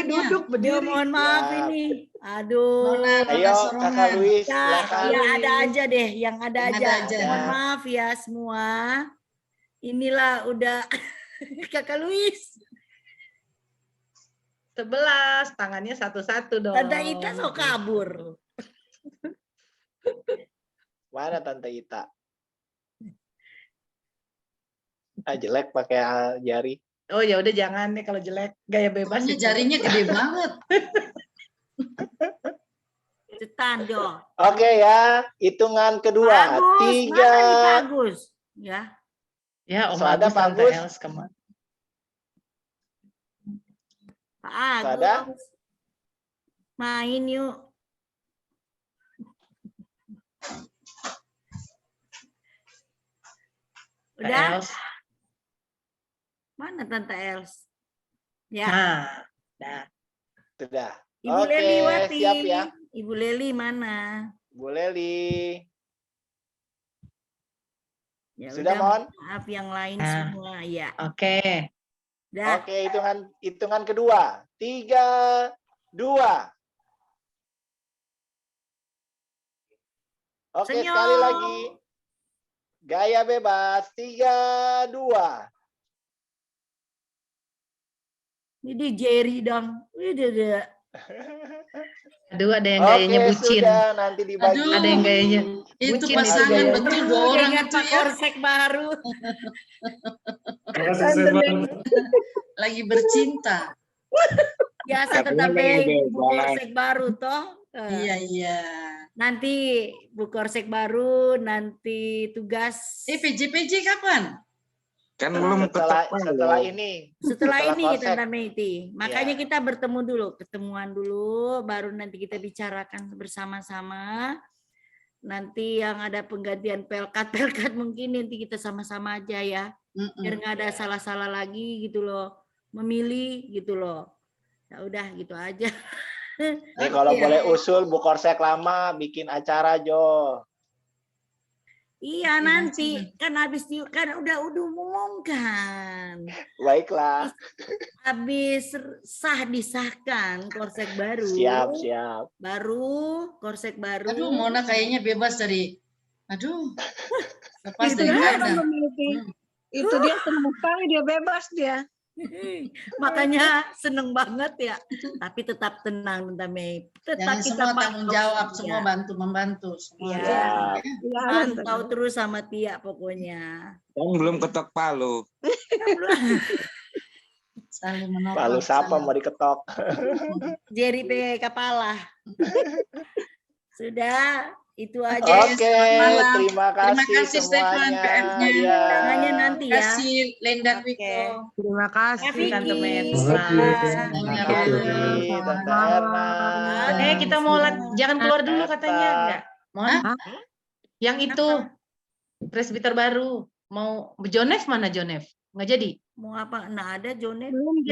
duduk berdiri. Mohon maaf ini. Aduh. Ayo Kakak Luis, silakan. Ya ada aja deh, yang ada aja. aja. Mohon maaf ya semua. Inilah udah Kakak Luis. 11, tangannya satu-satu dong. Tante Ita sok kabur. Mana Tante Ita? Jelek pakai jari. Oh ya udah jangan nih kalau jelek, gaya bebas. Jarinya gede banget. Cetan dong. Oke ya, hitungan kedua. Bagus, 3. mana nih bagus? Ya. Ya Om Sada, Agus, Tante bagus. Els kemana? Pak Sada? Agus. Main yuk. Udah? Els. Mana Tante Els? Ya. Nah, Sudah. Ibu Oke, Leli Wati. siap ya. Ibu Leli mana? Bu Leli. Ya Sudah, udah, Mon? maaf yang lain Nah. semua ya. Oke. Dah. Oke, hitungan kedua. 3, 2. Oke, Senyum. sekali lagi. Gaya bebas. 3, 2. Ini Jerry dong. Udah. Aduh, ada yang gayanya Oke, bucin. sudah. Nanti dibagi. Aduh, Ada yang gayanya itu bucin pasangan gayanya. betul dua orang Ingat itu Pak ya. Korsek baru. Makasih Stefan. Lagi bercinta. Biasa Katanya tetap gaya deh Bu bebas. Korsek baru toh. Iya. Nanti Bu Korsek baru, nanti tugas PJPJ kapan? Kan belum Setelah ketok ini. setelah ini Korsek. Tante Meiti. Makanya Iya. kita bertemu dulu, ketemuan dulu, baru nanti kita bicarakan bersama-sama. Nanti yang ada penggantian pelkat mungkin nanti kita sama-sama aja ya. Biar nggak ada salah-salah lagi gitu loh. Memilih gitu loh. Ya udah gitu aja. Nih kalau boleh usul Bu Korsek lama bikin acara Jo. Iya nanti kan habis kan udah umumkan. Baiklah. Habis disahkan Korsek baru. Siap. Baru Korsek baru. Aduh, Mona kayaknya bebas dari. Aduh. Lepas Itu dari dia mana? Itu dia senang sekali dia bebas dia. Makanya seneng banget ya. Tapi tetap tenang Tante Mei. Tetap Jangan kita semua tanggung jawab, ya. semua membantu semua. Iya. Ya, Pantau terus sama Tia pokoknya. Kan belum ketok palu. Saling menopang. Palu siapa mau diketok? Jerry P. Kepala. Sudah, itu aja. Oke, terima kasih Stefan semuanya. PM-nya. Ya. Tangannya nanti Terima ya. kasih Lendan Wiko. Terima kasih Tante Meti. Terima kasih Tante Erna. Kita mau jangan keluar dulu katanya enggak? Mohon. Yang itu presbiter baru mau Jonef mana Jonef? Nggak jadi. Mau apa? Nah ada Jonet. belum